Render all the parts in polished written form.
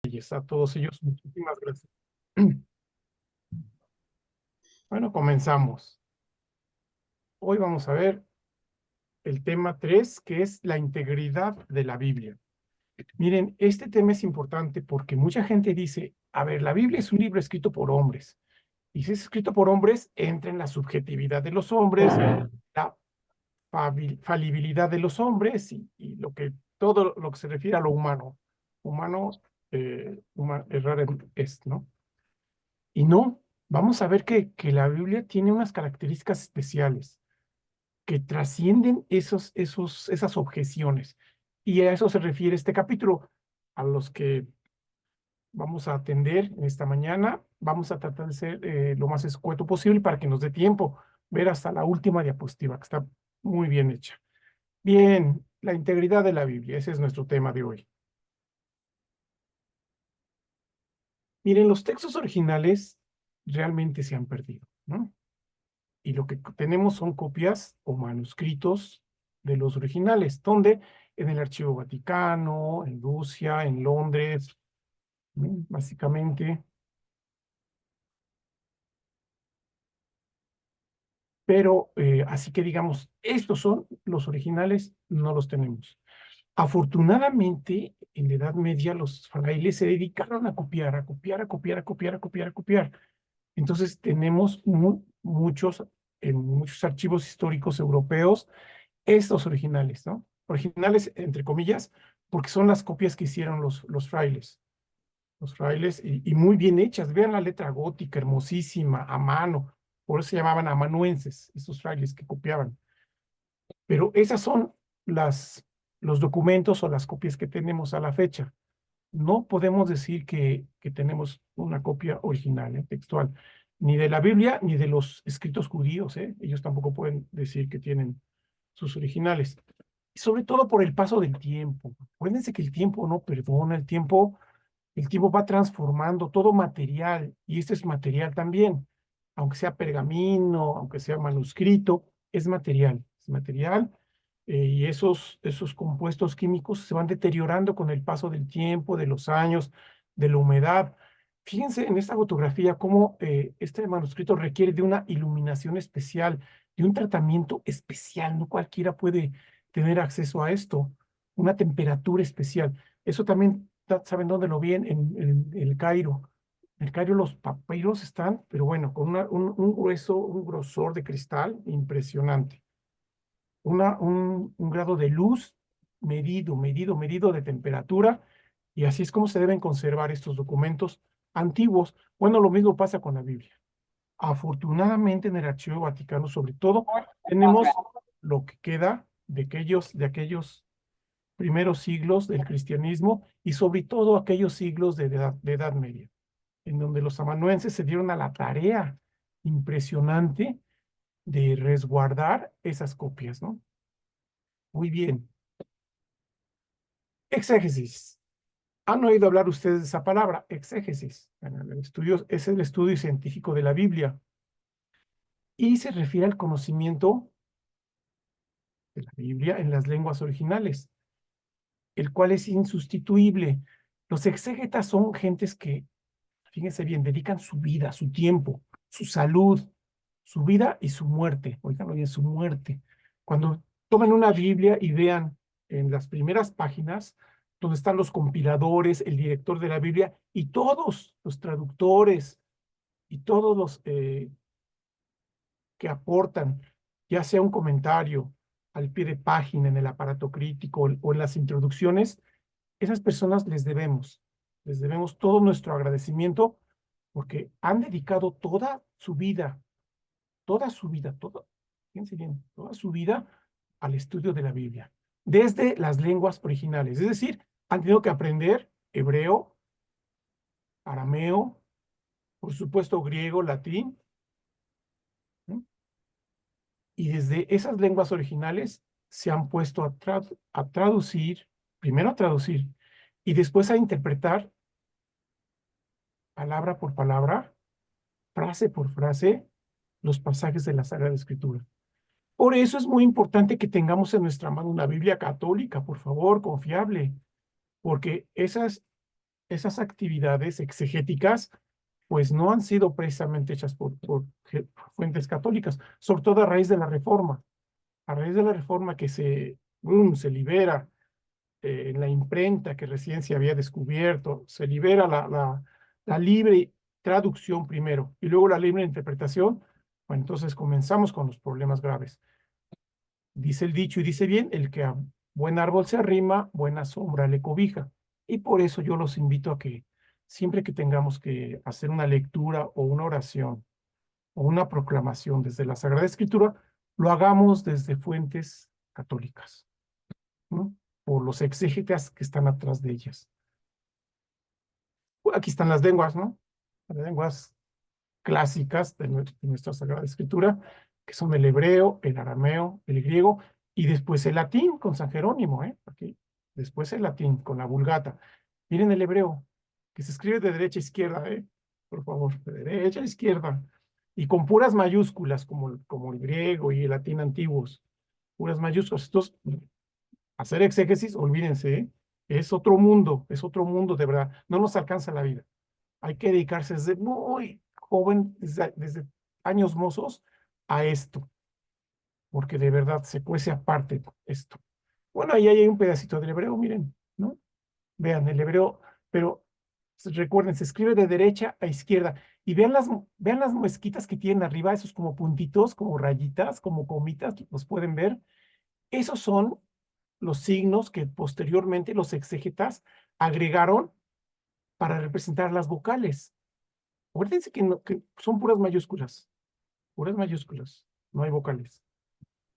A todos ellos, muchísimas gracias. Bueno, comenzamos. Hoy vamos a ver el tema 3, que es la integridad de la Biblia. Miren, este tema es importante porque mucha gente dice, a ver, la Biblia es un libro escrito por hombres. Y si es escrito por hombres, entra en la subjetividad de los hombres, la falibilidad de los hombres y todo lo que se refiere a lo humano. Humano, errar es, ¿no? Y no, vamos a ver que la Biblia tiene unas características especiales que trascienden esas objeciones. Y a eso se refiere este capítulo, a los que vamos a atender en esta mañana. Vamos a tratar de ser lo más escueto posible para que nos dé tiempo ver hasta la última diapositiva, que está muy bien hecha. Bien, la integridad de la Biblia, ese es nuestro tema de hoy. Miren, los textos originales realmente se han perdido, ¿no? Y lo que tenemos son copias o manuscritos de los originales, donde en el Archivo Vaticano, en Rusia, en Londres, básicamente. Pero así que digamos, estos son los originales, no los tenemos. Afortunadamente, en la Edad Media, los frailes se dedicaron a copiar, a copiar, a copiar, a copiar, a copiar, a copiar. Entonces tenemos en muchos archivos históricos europeos, estos originales, ¿no? Originales, entre comillas, porque son las copias que hicieron los frailes. Los frailes, y muy bien hechas. Vean la letra gótica, hermosísima, a mano. Por eso se llamaban amanuenses, estos frailes que copiaban. Pero esas son los documentos o las copias que tenemos a la fecha. No podemos decir que tenemos una copia original, textual, ni de la Biblia, ni de los escritos judíos, ¿eh? Ellos tampoco pueden decir que tienen sus originales. Y sobre todo por el paso del tiempo. Acuérdense que el tiempo no perdona, el tiempo va transformando todo material, y este es material también, aunque sea pergamino, aunque sea manuscrito, es material, y esos compuestos químicos se van deteriorando con el paso del tiempo, de los años, de la humedad. Fíjense en esta fotografía cómo este manuscrito requiere de una iluminación especial, de un tratamiento especial. No cualquiera puede tener acceso a esto, una temperatura especial. Eso también, ¿saben dónde lo vi? En el Cairo. En el Cairo los papiros están, pero bueno, con un grueso, un grosor de cristal impresionante. Un grado de luz medido de temperatura, y así es como se deben conservar estos documentos antiguos. Bueno, lo mismo pasa con la Biblia. Afortunadamente en el Archivo Vaticano, sobre todo, tenemos lo que queda de aquellos primeros siglos del cristianismo y sobre todo aquellos siglos de Edad Media, en donde los amanuenses se dieron a la tarea impresionante de resguardar esas copias, ¿no? Muy bien. Exégesis. ¿Han oído hablar ustedes de esa palabra? Exégesis. Bueno, es el estudio científico de la Biblia y se refiere al conocimiento de la Biblia en las lenguas originales, el cual es insustituible. Los exégetas son gentes que, fíjense bien, dedican su vida, su tiempo, su salud, su vida y su muerte. Oigan bien, su muerte. Cuando tomen una Biblia y vean en las primeras páginas donde están los compiladores, el director de la Biblia y todos los traductores y todos los que aportan, ya sea un comentario al pie de página en el aparato crítico o en las introducciones, esas personas les debemos todo nuestro agradecimiento porque han dedicado fíjense bien, toda su vida al estudio de la Biblia, desde las lenguas originales. Es decir, han tenido que aprender hebreo, arameo, por supuesto griego, latín, ¿no? Y desde esas lenguas originales se han puesto a traducir, primero a traducir y después a interpretar palabra por palabra, frase por frase, los pasajes de la Sagrada Escritura. Por eso es muy importante que tengamos en nuestra mano una Biblia católica, por favor, confiable, porque esas actividades exegéticas pues no han sido precisamente hechas por fuentes católicas, sobre todo a raíz de la Reforma. A raíz de la Reforma que se libera en la imprenta que recién se había descubierto, se libera la libre traducción primero y luego la libre interpretación, bueno, entonces comenzamos con los problemas graves. Dice el dicho y dice bien, el que a buen árbol se arrima, buena sombra le cobija. Y por eso yo los invito a que siempre que tengamos que hacer una lectura o una oración o una proclamación desde la Sagrada Escritura, lo hagamos desde fuentes católicas, ¿no? Por los exégetas que están atrás de ellas. Aquí están las lenguas, ¿no? Las lenguas clásicas de nuestra Sagrada Escritura, que son el hebreo, el arameo, el griego, y después el latín con San Jerónimo, ¿eh? Aquí. Después el latín con la Vulgata. Miren el hebreo, que se escribe de derecha a izquierda, ¿eh? Por favor, de derecha a izquierda. Y con puras mayúsculas, como el griego y el latín antiguos. Puras mayúsculas. Entonces, hacer exégesis, olvídense, ¿eh? Es otro mundo de verdad. No nos alcanza la vida. Hay que dedicarse desde muy joven, desde años mozos, a esto, porque de verdad se cuece aparte esto. Bueno, ahí hay un pedacito del hebreo, miren, ¿no? Vean el hebreo, pero recuerden, se escribe de derecha a izquierda. Y vean las mezquitas que tienen arriba, esos como puntitos, como rayitas, como comitas, los pueden ver. Esos son los signos que posteriormente los exégetas agregaron para representar las vocales. Acuérdense que son puras mayúsculas, no hay vocales.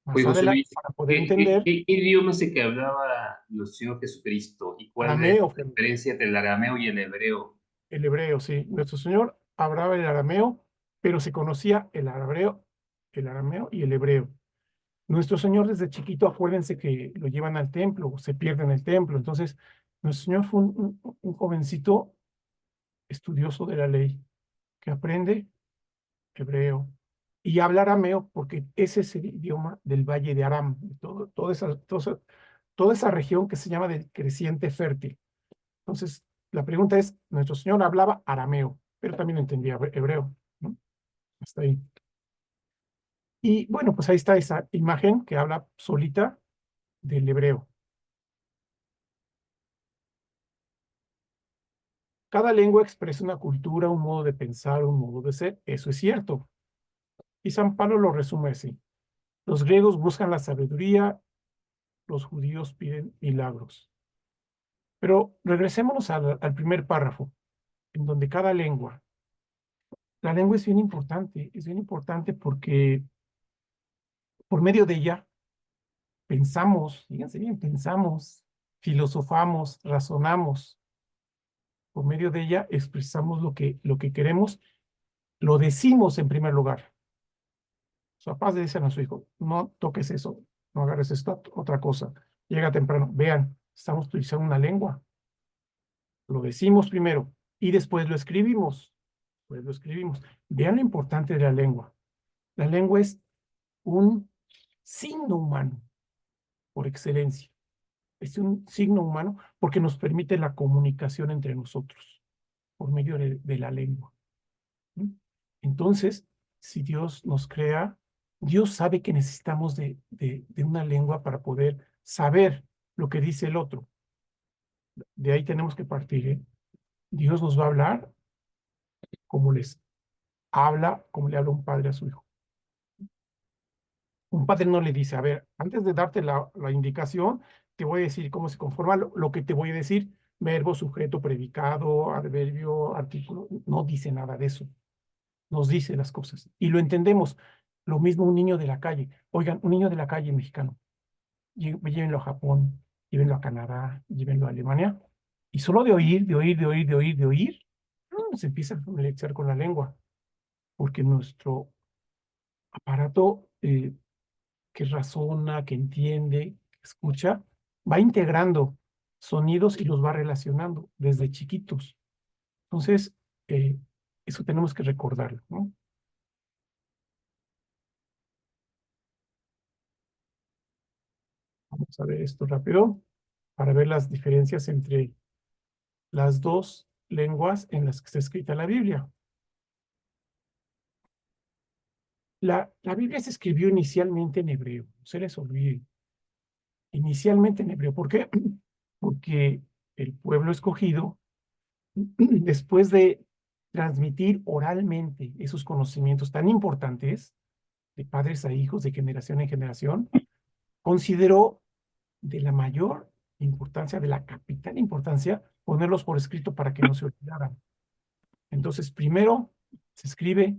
Más Oye, José adelante, Luis, para poder entender, qué idioma es el que hablaba nuestro Señor Jesucristo y cuál es arameo, la diferencia entre el arameo y el hebreo? el hebreo, sí. Nuestro Señor hablaba el arameo, pero se conocía el arameo y el hebreo. Nuestro Señor desde chiquito, acuérdense que lo llevan al templo, se pierde en el templo. Entonces, nuestro Señor fue un jovencito estudioso de la ley, que aprende hebreo y habla arameo porque ese es el idioma del Valle de Aram, toda esa región que se llama del creciente fértil. Entonces, la pregunta es, nuestro Señor hablaba arameo, pero también entendía hebreo, ¿no? Hasta ahí. Y bueno, pues ahí está esa imagen que habla solita del hebreo. Cada lengua expresa una cultura, un modo de pensar, un modo de ser, eso es cierto. Y San Pablo lo resume así. Los griegos buscan la sabiduría, los judíos piden milagros. Pero regresémonos al primer párrafo, en donde la lengua es bien importante porque por medio de ella pensamos, fíjense bien, pensamos, filosofamos, razonamos, por medio de ella expresamos lo que queremos, lo decimos en primer lugar. Sus papás le dicen a su hijo, no toques eso, no agarres esto, otra cosa, llega temprano, vean, estamos utilizando una lengua, lo decimos primero y después lo escribimos. Pues lo escribimos. Vean lo importante de la lengua. La lengua es un signo humano por excelencia. Es un signo humano porque nos permite la comunicación entre nosotros por medio de la lengua. ¿Mm? Entonces, si Dios nos crea, Dios sabe que necesitamos de una lengua para poder saber lo que dice el otro. De ahí tenemos que partir, ¿eh? Dios nos va a hablar como le habla un padre a su hijo. Un padre no le dice, a ver, antes de darte la indicación, te voy a decir cómo se conforma lo que te voy a decir, verbo, sujeto, predicado, adverbio, artículo, no dice nada de eso, nos dice las cosas y lo entendemos. Lo mismo un niño de la calle. Oigan, un niño de la calle mexicano, llévenlo a Japón, llévenlo a Canadá, llévenlo a Alemania, y solo de oír, se empieza a familiarizar con la lengua, porque nuestro aparato que razona, que entiende, que escucha, va integrando sonidos y los va relacionando desde chiquitos. Entonces, eh, eso tenemos que recordarlo, ¿no? Vamos a ver esto rápido para ver las diferencias entre las dos lenguas en las que está escrita la Biblia. La Biblia se escribió inicialmente en hebreo, no se les olvide. Inicialmente en hebreo. ¿Por qué? Porque el pueblo escogido, después de transmitir oralmente esos conocimientos tan importantes, de padres a hijos, de generación en generación, consideró de la mayor importancia, de la capital importancia, ponerlos por escrito para que no se olvidaran. Entonces, primero se escribe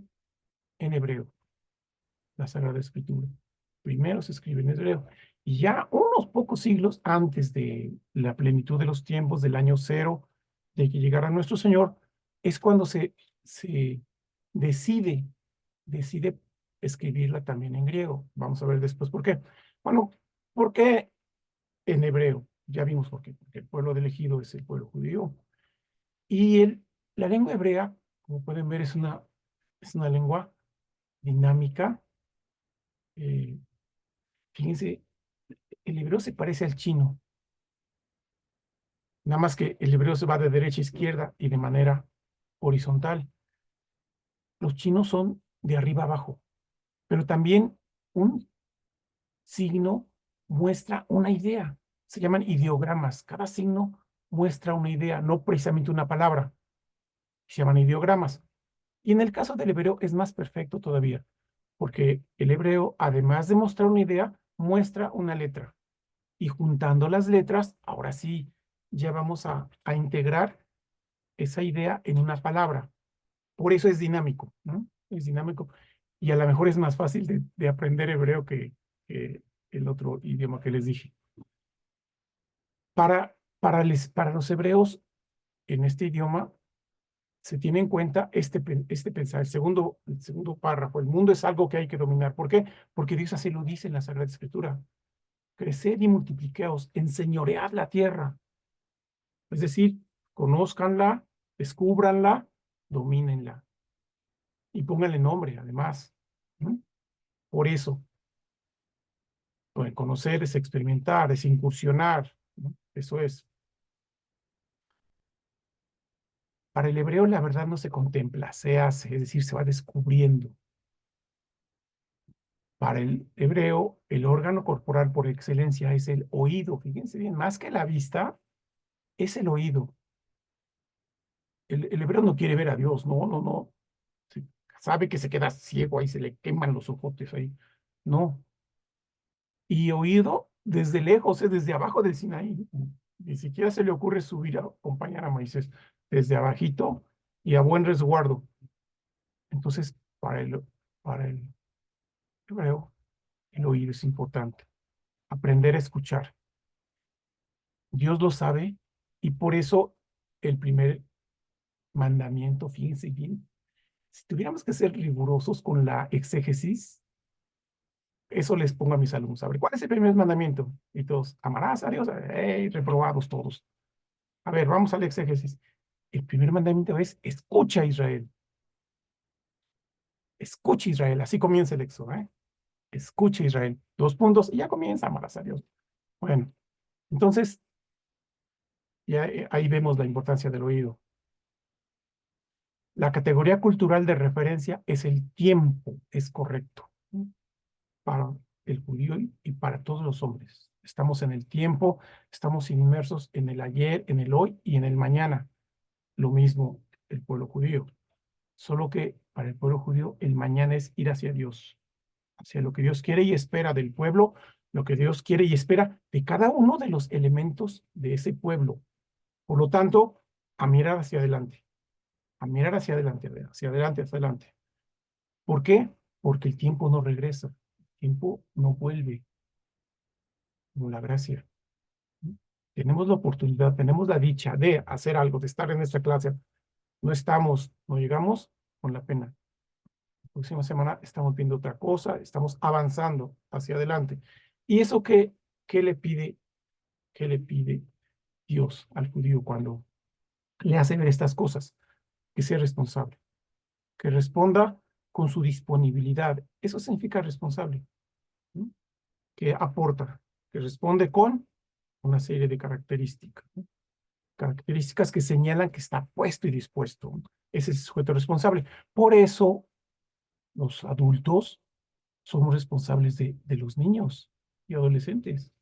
en hebreo, la Sagrada Escritura. Primero se escribe en hebreo. Y ya unos pocos siglos antes de la plenitud de los tiempos, del año cero, de que llegara nuestro Señor, es cuando se decide, decide escribirla también en griego. Vamos a ver después por qué. Bueno, ¿por qué en hebreo? Ya vimos por qué. Porque el pueblo elegido es el pueblo judío. Y la lengua hebrea, como pueden ver, es una lengua dinámica. Eh, Fíjense, el hebreo se parece al chino, nada más que el hebreo se va de derecha a izquierda y de manera horizontal. Los chinos son de arriba a abajo, pero también un signo muestra una idea. Se llaman ideogramas. Cada signo muestra una idea, no precisamente una palabra. Se llaman ideogramas. Y en el caso del hebreo es más perfecto todavía, porque el hebreo, además de mostrar una idea, muestra una letra. Y juntando las letras, ahora sí, ya vamos a integrar esa idea en una palabra. Por eso es dinámico, ¿no? Es dinámico. Y a lo mejor es más fácil de aprender hebreo que el otro idioma que les dije. Para los hebreos, en este idioma, se tiene en cuenta este pensar, el segundo párrafo. El mundo es algo que hay que dominar. ¿Por qué? Porque Dios así lo dice en la Sagrada Escritura. Creced y multipliqueos, enseñoread la tierra. Es decir, conózcanla, descúbranla, domínenla y pónganle nombre, además. ¿No? Por eso, conocer es experimentar, es incursionar, ¿no? Eso es. Para el hebreo la verdad no se contempla, se hace, es decir, se va descubriendo. Para el hebreo, el órgano corporal por excelencia es el oído. Fíjense bien, más que la vista, es el oído. El hebreo no quiere ver a Dios, no, no, no. Sí, sabe que se queda ciego, ahí se le queman los ojotes ahí. No. Y oído desde lejos, desde abajo del Sinaí. Ni siquiera se le ocurre subir a acompañar a Moisés desde abajito y a buen resguardo. Entonces, para el hebreo, el oído es importante. Aprender a escuchar. Dios lo sabe y por eso el primer mandamiento, fíjense bien, si tuviéramos que ser rigurosos con la exégesis, eso les pongo a mis alumnos. A ver, ¿cuál es el primer mandamiento? Y todos, amarás a Dios, ¡ey! Reprobados todos. A ver, vamos al exégesis. El primer mandamiento es, escucha Israel. Escucha Israel. Así comienza el éxodo, ¿eh? Escucha Israel. Dos puntos y ya comienza, amarás a Dios. Bueno, entonces, ya ahí vemos la importancia del oído. La categoría cultural de referencia es el tiempo, es correcto, ¿no? Para el judío y para todos los hombres. Estamos en el tiempo, estamos inmersos en el ayer, en el hoy y en el mañana. Lo mismo el pueblo judío. Solo que para el pueblo judío el mañana es ir hacia Dios, hacia lo que Dios quiere y espera del pueblo, lo que Dios quiere y espera de cada uno de los elementos de ese pueblo. Por lo tanto, a mirar hacia adelante, a mirar hacia adelante, hacia adelante, hacia adelante. ¿Por qué? Porque el tiempo no regresa, el tiempo no vuelve, como la gracia. Tenemos la oportunidad, tenemos la dicha de hacer algo, de estar en esta clase. No estamos, no llegamos con la pena. La próxima semana estamos viendo otra cosa, estamos avanzando hacia adelante. ¿Y eso qué le pide, qué le pide Dios al judío cuando le hace ver estas cosas? Que sea responsable, que responda con su disponibilidad. Eso significa responsable, ¿no? Que aporta, que responde con una serie de características, ¿no? características que señalan que está puesto y dispuesto. Ese es el sujeto responsable. Por eso los adultos somos responsables de los niños y adolescentes,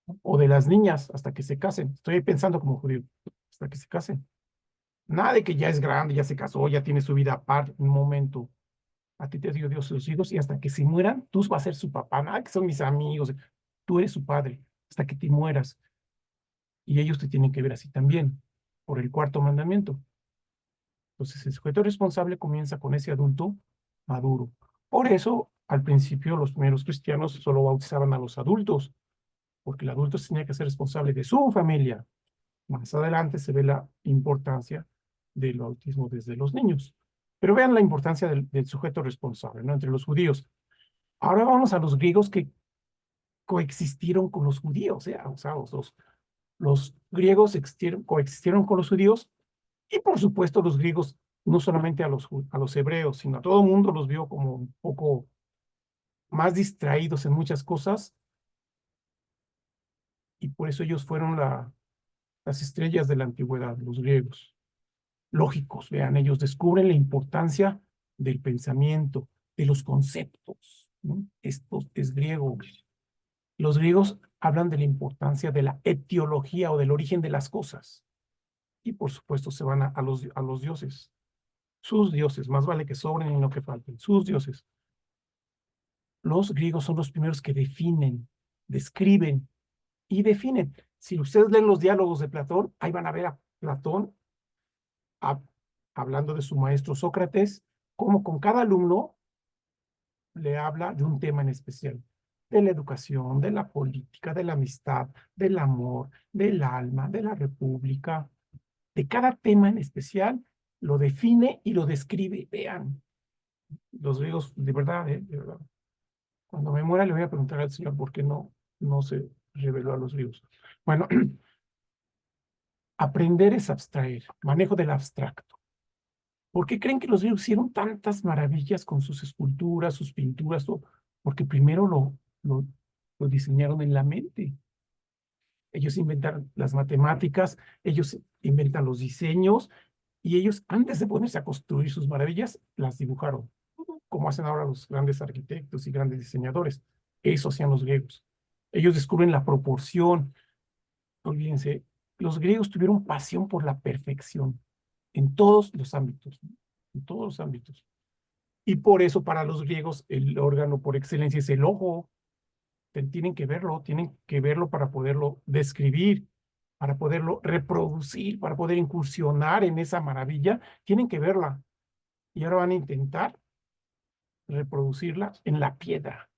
¿no? O de las niñas hasta que se casen. Estoy pensando como judío, hasta que se casen. Nada de que ya es grande, ya se casó, ya tiene su vida aparte. Un momento. A ti te dio Dios sus hijos y hasta que se mueran, tú vas a ser su papá. Nada que son mis amigos. Tú eres su padre hasta que te mueras. Y ellos te tienen que ver así también, por el cuarto mandamiento. Entonces, el sujeto responsable comienza con ese adulto maduro. Por eso, al principio, los primeros cristianos solo bautizaban a los adultos, porque el adulto se tenía que ser responsable de su familia. Más adelante se ve la importancia del bautismo desde los niños. Pero vean la importancia del sujeto responsable, ¿no? Entre los judíos. Ahora vamos a los griegos que coexistieron con los judíos, o sea, los griegos coexistieron con los judíos y por supuesto los griegos, no solamente a los hebreos, sino a todo el mundo los vio como un poco más distraídos en muchas cosas y por eso ellos fueron las estrellas de la antigüedad, los griegos. Lógicos, vean, ellos descubren la importancia del pensamiento, de los conceptos, ¿no? Esto es griego. Los griegos hablan de la importancia de la etiología o del origen de las cosas. Y por supuesto se van a los dioses. Sus dioses, más vale que sobren y no que falten. Sus dioses. Los griegos son los primeros que definen, describen y definen. Si ustedes leen los diálogos de Platón, ahí van a ver a Platón hablando de su maestro Sócrates, como con cada alumno le habla de un tema en especial, de la educación, de la política, de la amistad, del amor, del alma, de la república, de cada tema en especial, lo define y lo describe. Vean, los griegos, de verdad, de verdad. Cuando me muera le voy a preguntar al Señor por qué no se reveló a los griegos. Bueno, aprender es abstraer, manejo del abstracto. ¿Por qué creen que los griegos hicieron tantas maravillas con sus esculturas, sus pinturas, todo? Porque primero lo diseñaron en la mente. Ellos inventaron las matemáticas, ellos inventan los diseños y ellos, antes de ponerse a construir sus maravillas, las dibujaron, como hacen ahora los grandes arquitectos y grandes diseñadores. Eso hacían los griegos. Ellos descubren la proporción. Olvídense, los griegos tuvieron pasión por la perfección en todos los ámbitos, ¿no? En todos los ámbitos. Y por eso para los griegos el órgano por excelencia es el ojo. Tienen que verlo para poderlo describir, para poderlo reproducir, para poder incursionar en esa maravilla, tienen que verla. Y ahora van a intentar reproducirla en la piedra.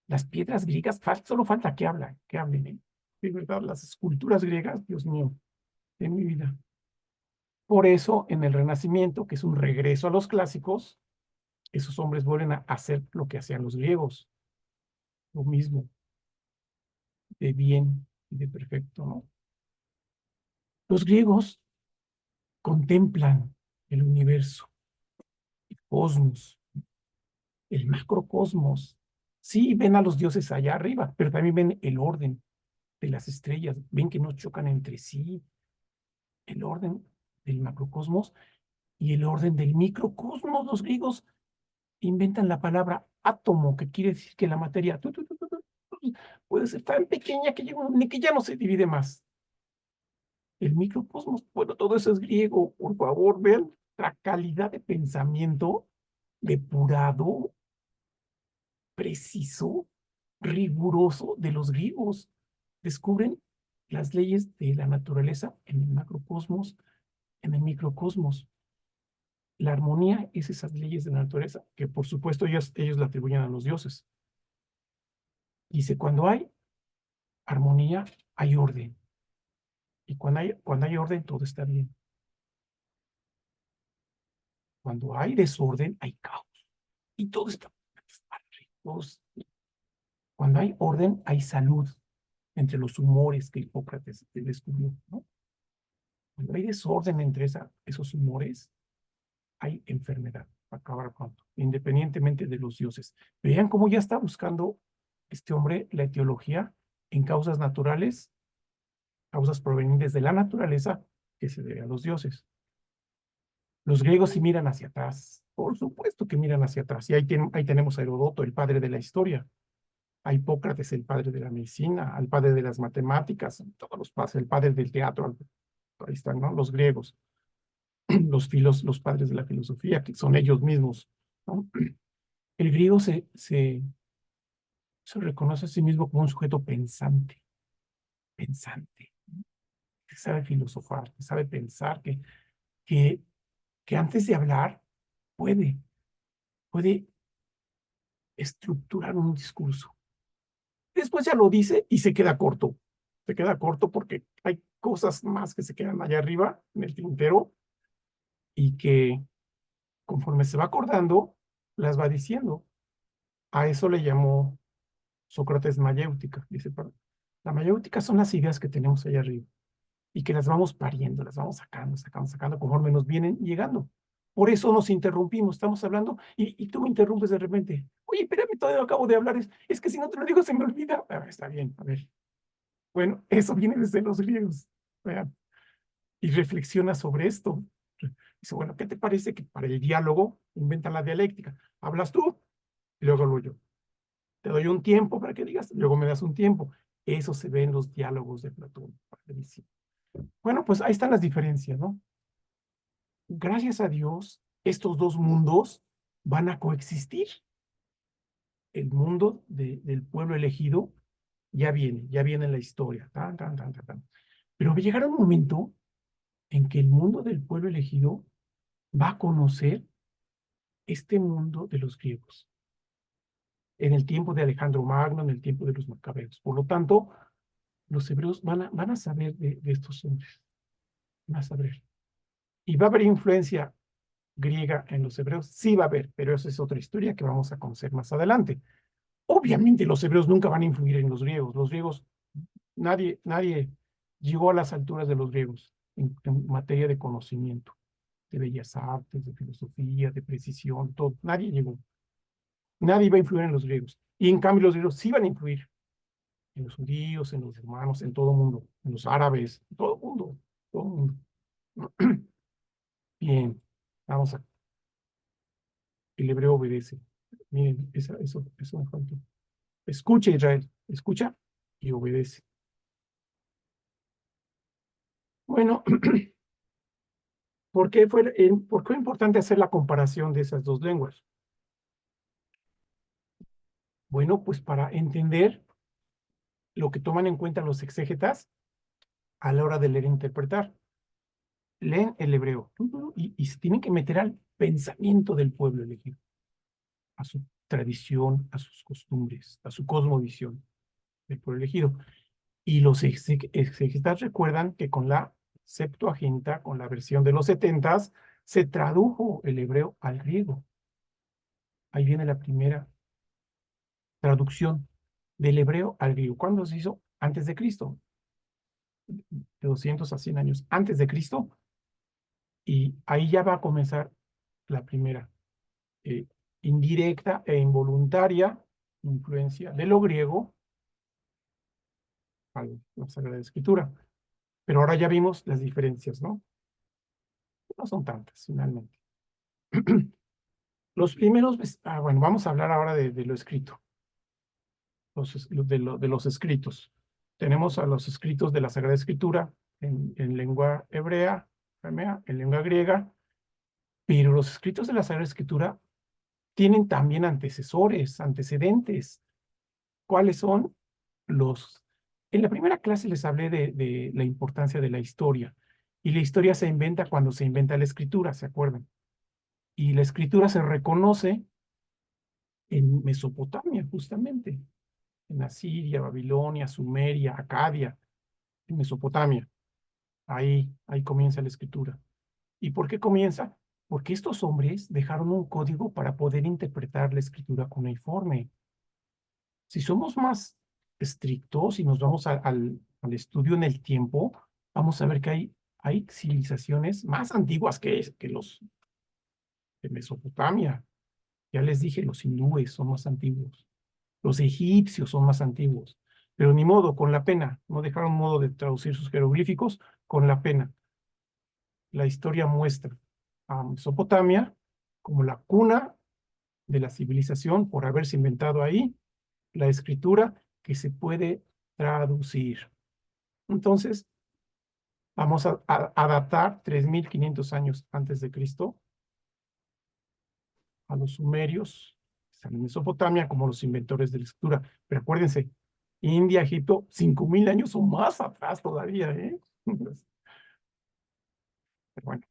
Las piedras griegas, solo falta que hablen, ¿eh? De verdad, las esculturas griegas, Dios mío, de mi vida. Por eso, en el Renacimiento, que es un regreso a los clásicos, esos hombres vuelven a hacer lo que hacían los griegos, lo mismo, de bien y de perfecto, ¿no? Los griegos contemplan el universo, el cosmos, el macrocosmos. Sí, ven a los dioses allá arriba, pero también ven el orden de las estrellas, ven que no chocan entre sí, el orden del macrocosmos y el orden del microcosmos. Los griegos inventan la palabra átomo, que quiere decir que la materia puede ser tan pequeña que ya no se divide más. El microcosmos, bueno, todo eso es griego, por favor, vean la calidad de pensamiento depurado, preciso, riguroso de los griegos. Descubren las leyes de la naturaleza en el macrocosmos, en el microcosmos. La armonía es esas leyes de la naturaleza, que por supuesto ellos la atribuyen a los dioses. Dice, cuando hay armonía, hay orden. Y cuando hay orden, todo está bien. Cuando hay desorden, hay caos. Y todo está todos- Cuando hay orden, hay salud entre los humores que Hipócrates descubrió, ¿no? Cuando hay desorden entre esos humores, hay enfermedad, acabar pronto, independientemente de los dioses. Vean cómo ya está buscando este hombre la etiología en causas naturales causas provenientes de la naturaleza que se debe a los dioses. Los griegos sí miran hacia atrás, por supuesto que miran hacia atrás. Y ahí tenemos a Heródoto, el padre de la historia, a Hipócrates, el padre de la medicina, al padre de las matemáticas, todos los padres, el padre del teatro, ahí están, ¿no? Los griegos, los padres de la filosofía, que son ellos mismos, ¿no? El griego se reconoce a sí mismo como un sujeto pensante, que sabe filosofar, que sabe pensar, que, que antes de hablar puede, puede estructurar un discurso. Después ya lo dice y se queda corto. Se queda corto porque hay cosas más que se quedan allá arriba en el tintero y que conforme se va acordando, las va diciendo. A eso le llamó Sócrates mayéutica. Dice, la mayéutica son las ideas que tenemos allá arriba y que las vamos pariendo, las vamos sacando conforme nos vienen llegando. Por eso nos interrumpimos, estamos hablando y tú me interrumpes de repente. Oye, espérame, todavía no acabo de hablar, es que si no te lo digo se me olvida. Está bien, a ver. Bueno, eso viene desde los griegos. Vean, y reflexiona sobre esto. Dice, bueno, ¿qué te parece que para el diálogo inventan la dialéctica? Hablas tú y luego hablo yo. Te doy un tiempo para que digas, luego me das un tiempo. Eso se ve en los diálogos de Platón. Bueno, pues ahí están las diferencias, ¿no? Gracias a Dios, estos dos mundos van a coexistir. El mundo del pueblo elegido ya viene en la historia. Tan, tan, tan, tan, tan. Pero va a llegar un momento en que el mundo del pueblo elegido va a conocer este mundo de los griegos, en el tiempo de Alejandro Magno, en el tiempo de los macabeos. Por lo tanto, los hebreos van a saber de estos hombres, van a saber. ¿Y va a haber influencia griega en los hebreos? Sí va a haber, pero esa es otra historia que vamos a conocer más adelante. Obviamente los hebreos nunca van a influir en los griegos. Los griegos, nadie llegó a las alturas de los griegos en materia de conocimiento, de bellas artes, de filosofía, de precisión, todo. Nadie llegó. Nadie va a influir en los griegos. Y en cambio los griegos sí van a influir en los judíos, en los hermanos, en todo el mundo, en los árabes, en todo el mundo, todo el mundo. Bien, vamos a. El hebreo obedece. Miren, eso me faltó. Escucha, Israel, escucha y obedece. Bueno, ¿por qué es importante hacer la comparación de esas dos lenguas? Bueno, pues para entender lo que toman en cuenta los exégetas a la hora de leer e interpretar. Leen el hebreo y se tienen que meter al pensamiento del pueblo elegido, a su tradición, a sus costumbres, a su cosmovisión del pueblo elegido. Y los exégetas recuerdan que con la Septuaginta, con la versión de los 70s, se tradujo el hebreo al griego. Ahí viene la primera traducción del hebreo al griego. ¿Cuándo se hizo? Antes de Cristo, de 200 a 100 años antes de Cristo. Y ahí ya va a comenzar la primera eh, indirecta e involuntaria influencia de lo griego a la Sagrada Escritura. Pero ahora ya vimos las diferencias, ¿no? No son tantas, finalmente. Los primeros, bueno, vamos a hablar ahora de lo escrito, de los escritos. Tenemos a los escritos de la Sagrada Escritura en lengua hebrea, en lengua griega, pero los escritos de la Sagrada Escritura tienen también antecedentes. ¿Cuáles son los? En la primera clase les hablé de la importancia de la historia, y la historia se inventa cuando se inventa la escritura, ¿se acuerdan? Y la escritura se reconoce en Mesopotamia, justamente, en Asiria, Babilonia, Sumeria, Acadia, en Mesopotamia. Ahí comienza la escritura. ¿Y por qué comienza? Porque estos hombres dejaron un código para poder interpretar la escritura cuneiforme. Si somos más estrictos y nos vamos al estudio en el tiempo, vamos a ver que hay civilizaciones más antiguas que los de Mesopotamia. Ya les dije, los hindúes son más antiguos, los egipcios son más antiguos, pero ni modo, con la pena. No dejaron modo de traducir sus jeroglíficos con la pena. La historia muestra a Mesopotamia como la cuna de la civilización por haberse inventado ahí la escritura que se puede traducir. Entonces, vamos a datar 3.500 años antes de Cristo a los sumerios, están en Mesopotamia como los inventores de la escritura. Pero acuérdense, India, Egipto, 5.000 años o más atrás todavía, ¿eh? Pero bueno,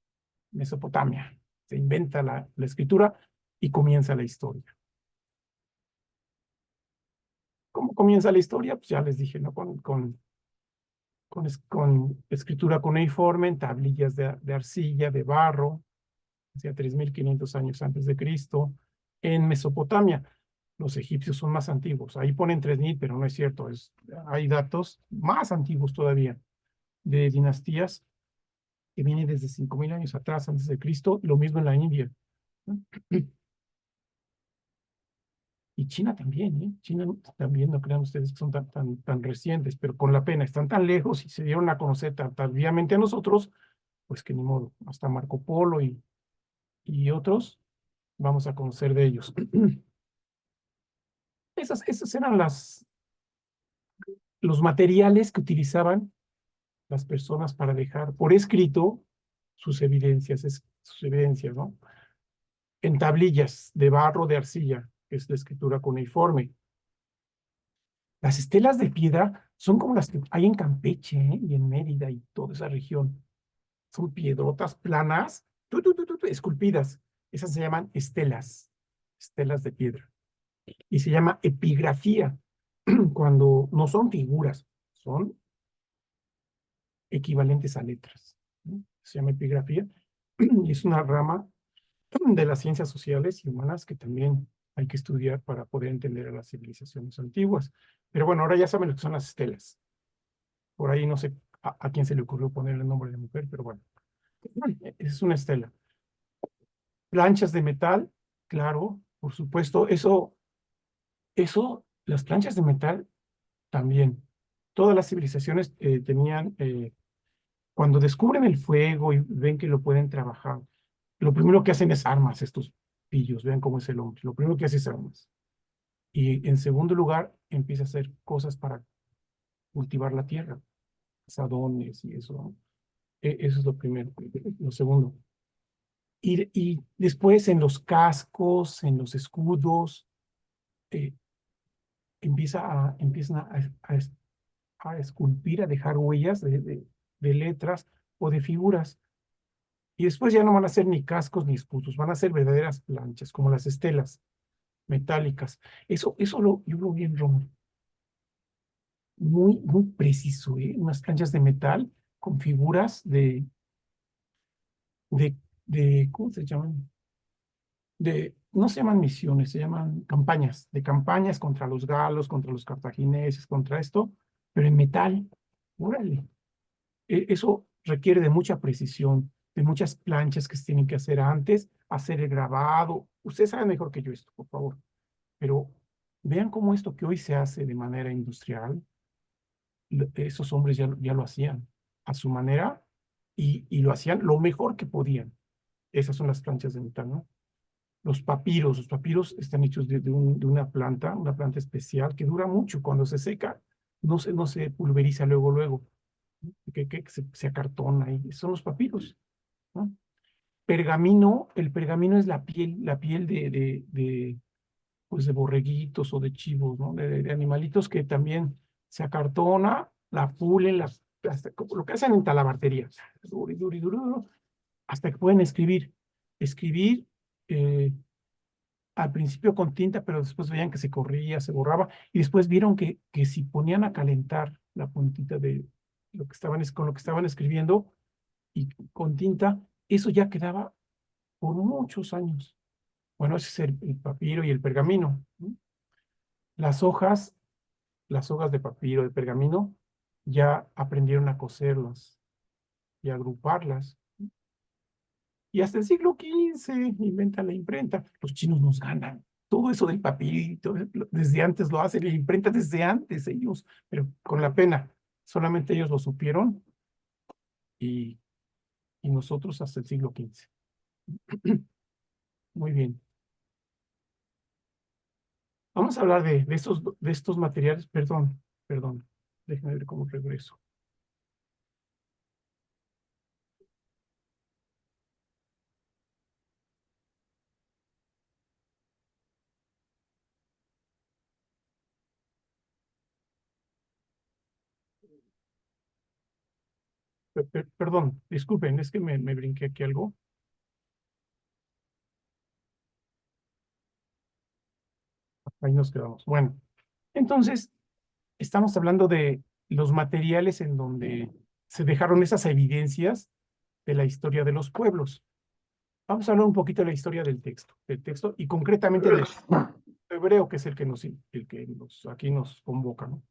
Mesopotamia, se inventa la escritura y comienza la historia. ¿Cómo comienza la historia? Pues ya les dije, ¿no? Con escritura cuneiforme, en tablillas de arcilla, de barro, hacia 3.500 años antes de Cristo, en Mesopotamia. Los egipcios son más antiguos. Ahí ponen 3.000, pero no es cierto. Hay datos más antiguos todavía de dinastías que vienen desde 5.000 años atrás, antes de Cristo. Lo mismo en la India. Y China también, ¿eh? China también, no crean ustedes que son tan recientes, pero con la pena, están tan lejos y se dieron a conocer tan tardíamente a nosotros, pues que ni modo. Hasta Marco Polo y otros vamos a conocer de ellos. Esas eran los materiales que utilizaban las personas para dejar por escrito sus evidencias, ¿no? En tablillas de barro, de arcilla, que es la escritura cuneiforme. Las estelas de piedra son como las que hay en Campeche, ¿eh? Y en Mérida y toda esa región. Son piedrotas planas, esculpidas. Esas se llaman estelas de piedra. Y se llama epigrafía, cuando no son figuras, son equivalentes a letras, ¿no? Se llama epigrafía y es una rama de las ciencias sociales y humanas que también hay que estudiar para poder entender a las civilizaciones antiguas. Pero bueno, ahora ya saben lo que son las estelas. Por ahí no sé a quién se le ocurrió poner el nombre de mujer, pero bueno, es una estela. Planchas de metal, claro, por supuesto, las planchas de metal también. Todas las civilizaciones tenían cuando descubren el fuego y ven que lo pueden trabajar, lo primero que hacen es armas, estos pillos, vean cómo es el hombre, lo primero que hace es armas. Y en segundo lugar, empieza a hacer cosas para cultivar la tierra, asadones y eso, ¿no? Eso es lo primero. Lo segundo. Y después en los cascos, en los escudos, eh, empiezan a esculpir, a dejar huellas de letras o de figuras. Y después ya no van a ser ni cascos ni escudos, van a ser verdaderas planchas, como las estelas metálicas. Yo lo vi en Roma. Muy preciso, ¿eh? Unas planchas de metal con figuras de, ¿cómo se llaman? No se llaman misiones, se llaman campañas, de campañas contra los galos, contra los cartagineses, contra esto, pero en metal. Órale. Eso requiere de mucha precisión, de muchas planchas que se tienen que hacer antes, hacer el grabado. Ustedes saben mejor que yo esto, por favor. Pero vean cómo esto que hoy se hace de manera industrial, esos hombres ya lo hacían a su manera y lo hacían lo mejor que podían. Esas son las planchas de metal, ¿no? Los papiros están hechos de una planta especial que dura mucho. Cuando se seca, no se pulveriza luego, que se acartona. Y son los papiros, ¿no? El pergamino es la piel pues de borreguitos o de chivos, ¿no? De animalitos que también se acartona, la pulen, lo que hacen en talabartería, duro, duro, duro, duro, hasta que pueden escribir. Escribir al principio con tinta, pero después veían que se corría, se borraba, y después vieron que si ponían a calentar la puntita de con lo que estaban escribiendo y con tinta, eso ya quedaba por muchos años. Bueno, ese es el papiro y el pergamino, ¿no? Las hojas, las hojas de papiro, de pergamino, ya aprendieron a coserlas y a agruparlas. Y hasta el siglo XV inventan la imprenta. Los chinos nos ganan. todo eso del papelito, desde antes lo hacen, la imprenta desde antes ellos, pero con la pena, solamente ellos lo supieron y, y nosotros hasta el siglo XV. Muy bien. Vamos a hablar de estos materiales, perdón, déjenme ver cómo regreso. Perdón, disculpen, es que me brinqué aquí algo. Ahí nos quedamos. Bueno, entonces, estamos hablando de los materiales en donde se dejaron esas evidencias de la historia de los pueblos. Vamos a hablar un poquito de la historia del texto y concretamente del hebreo, que es el que aquí nos convoca, ¿no?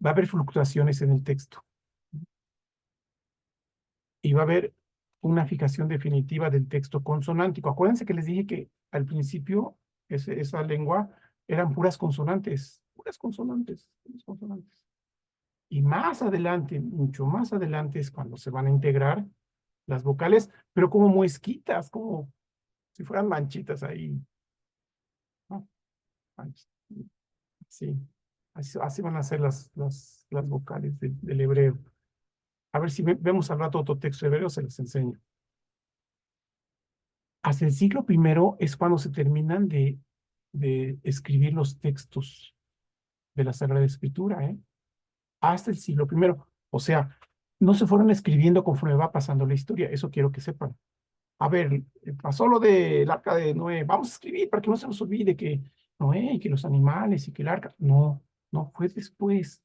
Va a haber fluctuaciones en el texto y va a haber una fijación definitiva del texto consonántico. Acuérdense que les dije que al principio esa lengua eran puras consonantes, puras consonantes, puras consonantes. Y más adelante, mucho más adelante es cuando se van a integrar las vocales, pero como muesquitas, como si fueran manchitas ahí, ¿no? Sí, así van a ser las vocales del hebreo. A ver si vemos al rato otro texto hebreo, se los enseño. Hasta el siglo primero es cuando se terminan de escribir los textos de la Sagrada Escritura, ¿eh? Hasta el siglo primero. O sea, no se fueron escribiendo conforme va pasando la historia, eso quiero que sepan. A ver, pasó lo del arca de Noé, vamos a escribir para que no se nos olvide que Noé y que los animales y que el arca. No, no, fue después,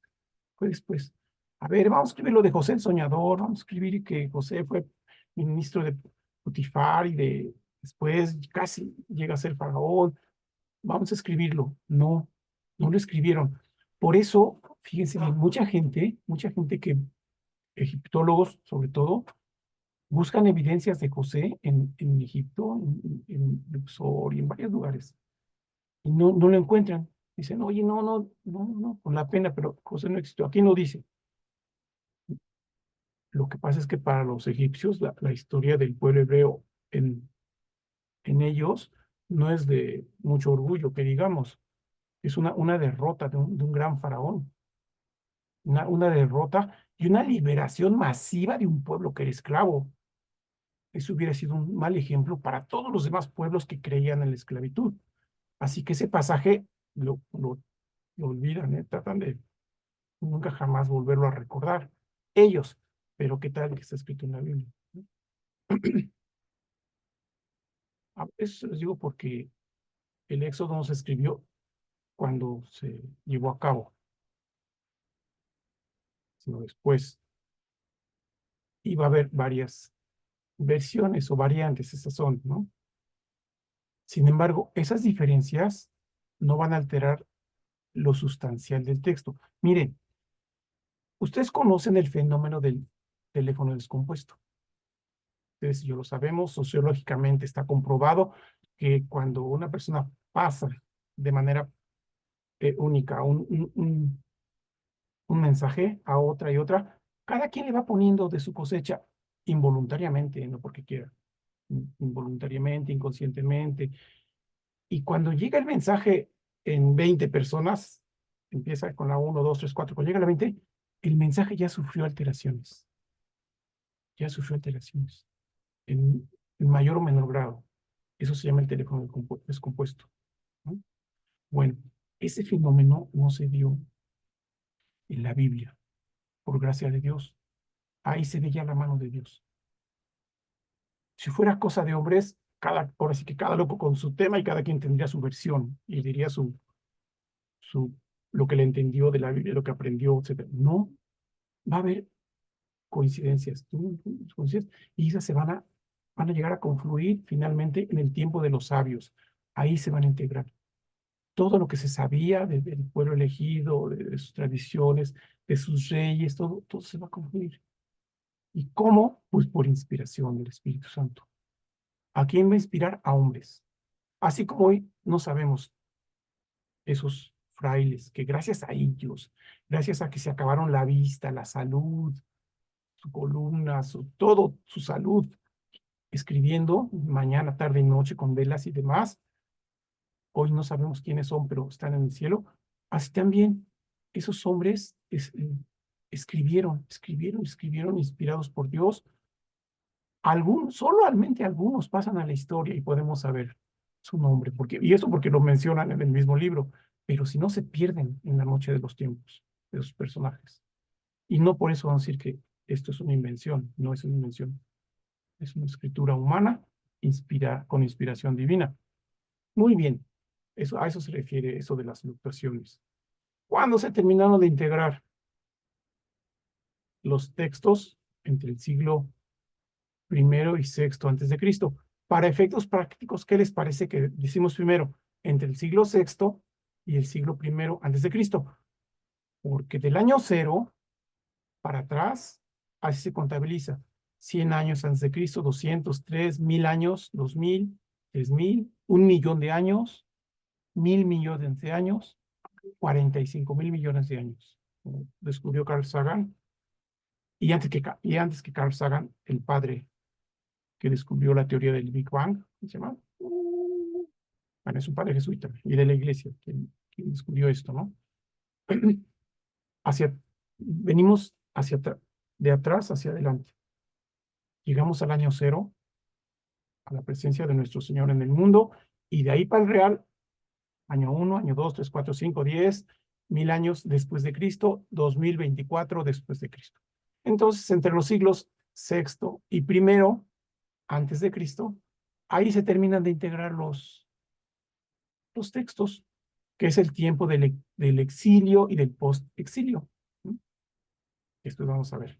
fue después. A ver, vamos a escribir lo de José el soñador, vamos a escribir que José fue ministro de Potifar y después casi llega a ser faraón. Vamos a escribirlo. No, no lo escribieron. Por eso, fíjense bien, mucha gente que, egiptólogos sobre todo, buscan evidencias de José en Egipto, en Luxor y en varios lugares, y no lo encuentran. Dicen, oye, no, con la pena, pero José no existió. Aquí no dice. Lo que pasa es que para los egipcios la historia del pueblo hebreo en ellos no es de mucho orgullo, que digamos, es una derrota de un gran faraón, una derrota y una liberación masiva de un pueblo que era esclavo. Eso hubiera sido un mal ejemplo para todos los demás pueblos que creían en la esclavitud. Así que ese pasaje lo olvidan, ¿eh? Tratan de nunca jamás volverlo a recordar. Ellos, pero ¿qué tal que está escrito en la Biblia? Eso les digo porque el Éxodo no se escribió cuando se llevó a cabo, sino después. Y va a haber varias versiones o variantes, esas son, ¿no? Sin embargo, esas diferencias no van a alterar lo sustancial del texto. Miren, ustedes conocen el fenómeno del teléfono descompuesto. Ustedes y yo lo sabemos, sociológicamente está comprobado que cuando una persona pasa de manera única un mensaje a otra y otra, cada quien le va poniendo de su cosecha involuntariamente, no porque quiera, involuntariamente, inconscientemente. Y cuando llega el mensaje en 20 personas, empieza con la 1, 2, 3, 4, cuando llega a la 20, el mensaje ya sufrió alteraciones en mayor o menor grado. Eso se llama el teléfono descompuesto, ¿no? Bueno, ese fenómeno no se dio en la Biblia, por gracia de Dios. Ahí se veía la mano de Dios. Si fuera cosa de hombres, ahora sí que cada loco con su tema y cada quien tendría su versión y diría su, lo que le entendió de la Biblia, lo que aprendió, etc. No, va a haber coincidencias, coincidencias, y esas van a llegar a confluir finalmente en el tiempo de los sabios. Ahí se van a integrar. Todo lo que se sabía del pueblo elegido, de sus tradiciones, de sus reyes, todo se va a confluir. ¿Y cómo? Pues por inspiración del Espíritu Santo. ¿A quién va a inspirar? A hombres. Así como hoy no sabemos esos frailes, que gracias a ellos, gracias a que se acabaron la vista, la salud, su columna, todo, su salud, escribiendo mañana, tarde y noche con velas y demás, hoy no sabemos quiénes son, pero están en el cielo. Así también esos hombres escribieron, inspirados por Dios. Solamente algunos pasan a la historia y podemos saber su nombre, y eso porque lo mencionan en el mismo libro, pero si no se pierden en la noche de los tiempos de sus personajes. Y no por eso vamos a decir que esto es una invención, no es una invención, es una escritura humana con inspiración divina. Muy bien, a eso se refiere eso de las fluctuaciones. ¿Cuándo se terminaron de integrar los textos entre el siglo primero y sexto antes de Cristo? Para efectos prácticos, ¿qué les parece que decimos primero? Entre el siglo sexto y el siglo primero antes de Cristo. Porque del año cero para atrás, así se contabiliza. 100 años antes de Cristo, 200, 3, 1000 años, 2000, 3000, 1 millón de años, 1000 millones de años, 45.000 millones de años. Descubrió Carl Sagan. Y antes que Carl Sagan, el padre que descubrió la teoría del Big Bang, ¿se llama? Bueno, es un padre jesuita y de la iglesia quien descubrió esto, ¿no? Hacia, venimos de atrás hacia adelante. Llegamos al año cero, a la presencia de nuestro Señor en el mundo, y de ahí para el real, año 1, año 2, 3, 4, 5, 10, 1000 años después de Cristo, 2024 después de Cristo. Entonces, entre los siglos sexto y primero antes de Cristo, ahí se terminan de integrar los textos, que es el tiempo del exilio y del post-exilio. Esto vamos a ver.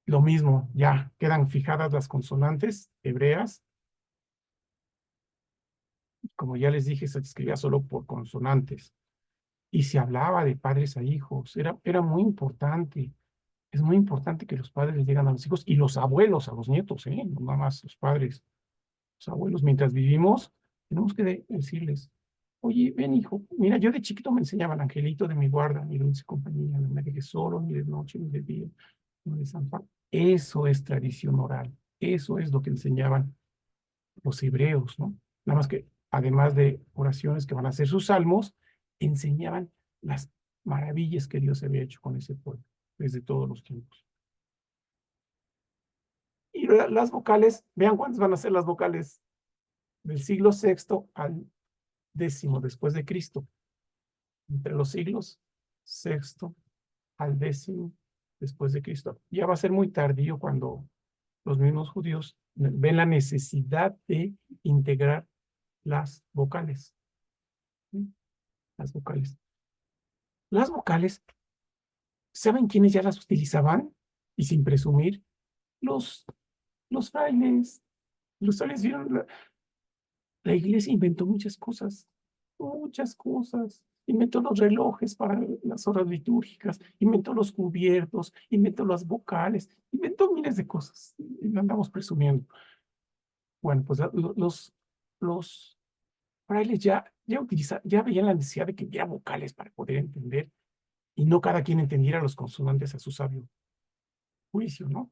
Lo mismo, ya quedan fijadas las consonantes hebreas. Como ya les dije, se escribía solo por consonantes. Y se hablaba de padres a hijos. Era muy importante. Es muy importante que los padres les digan a los hijos y los abuelos a los nietos, no nada más los padres. Los abuelos, mientras vivimos, tenemos que decirles, oye, ven hijo, mira, yo de chiquito me enseñaban Angelito de mi guarda, mi dulce compañía, no me dejes solo, ni de noche, ni de día, no de desamparo. Eso es tradición oral, eso es lo que enseñaban los hebreos, ¿no? Nada más que, además de oraciones que van a ser sus salmos, enseñaban las maravillas que Dios había hecho con ese pueblo desde todos los tiempos. Y las vocales, vean cuántas van a ser las vocales del siglo sexto al décimo después de Cristo, entre los siglos sexto al décimo después de Cristo. Ya va a ser muy tardío cuando los mismos judíos ven la necesidad de integrar las vocales. ¿Sí? Las vocales. Las vocales, ¿saben quiénes ya las utilizaban? Y sin presumir, los, los frailes. Los frailes vieron, la iglesia inventó muchas cosas, muchas cosas. Inventó los relojes para las horas litúrgicas, inventó los cubiertos, inventó las vocales, inventó miles de cosas. Y lo andamos presumiendo. Bueno, pues los frailes ya veían la necesidad de que hubiera vocales para poder entender y no cada quien entendiera los consonantes a su sabio juicio, ¿no?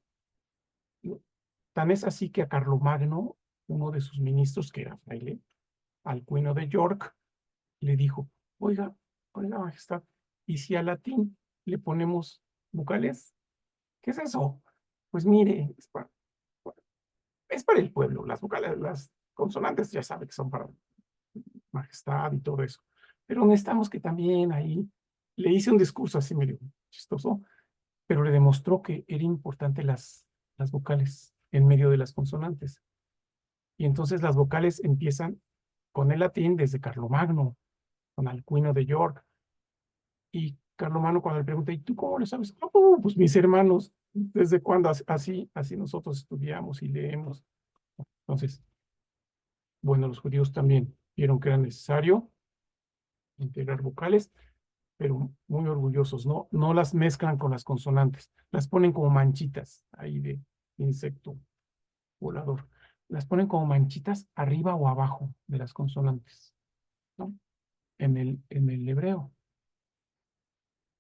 Tan es así que a Carlomagno, uno de sus ministros, que era fraile, Alcuino de York, le dijo, oiga, majestad, ¿y si al latín le ponemos vocales? ¿Qué es eso? Pues mire, es para el pueblo, las vocales, las consonantes ya sabe que son para majestad y todo eso, pero necesitamos que también ahí, le hice un discurso así medio chistoso, pero le demostró que era importante las vocales en medio de las consonantes. Y entonces las vocales empiezan con el latín desde Carlomagno, con Alcuino de York. Y Carlomagno cuando le pregunta, ¿y tú cómo lo sabes? Pues mis hermanos, ¿desde cuándo? Así nosotros estudiamos y leemos. Entonces, bueno, los judíos también vieron que era necesario integrar vocales, pero muy orgullosos, ¿no? No las mezclan con las consonantes, las ponen como manchitas ahí de insecto volador. las ponen como manchitas arriba o abajo de las consonantes, ¿no? En el hebreo.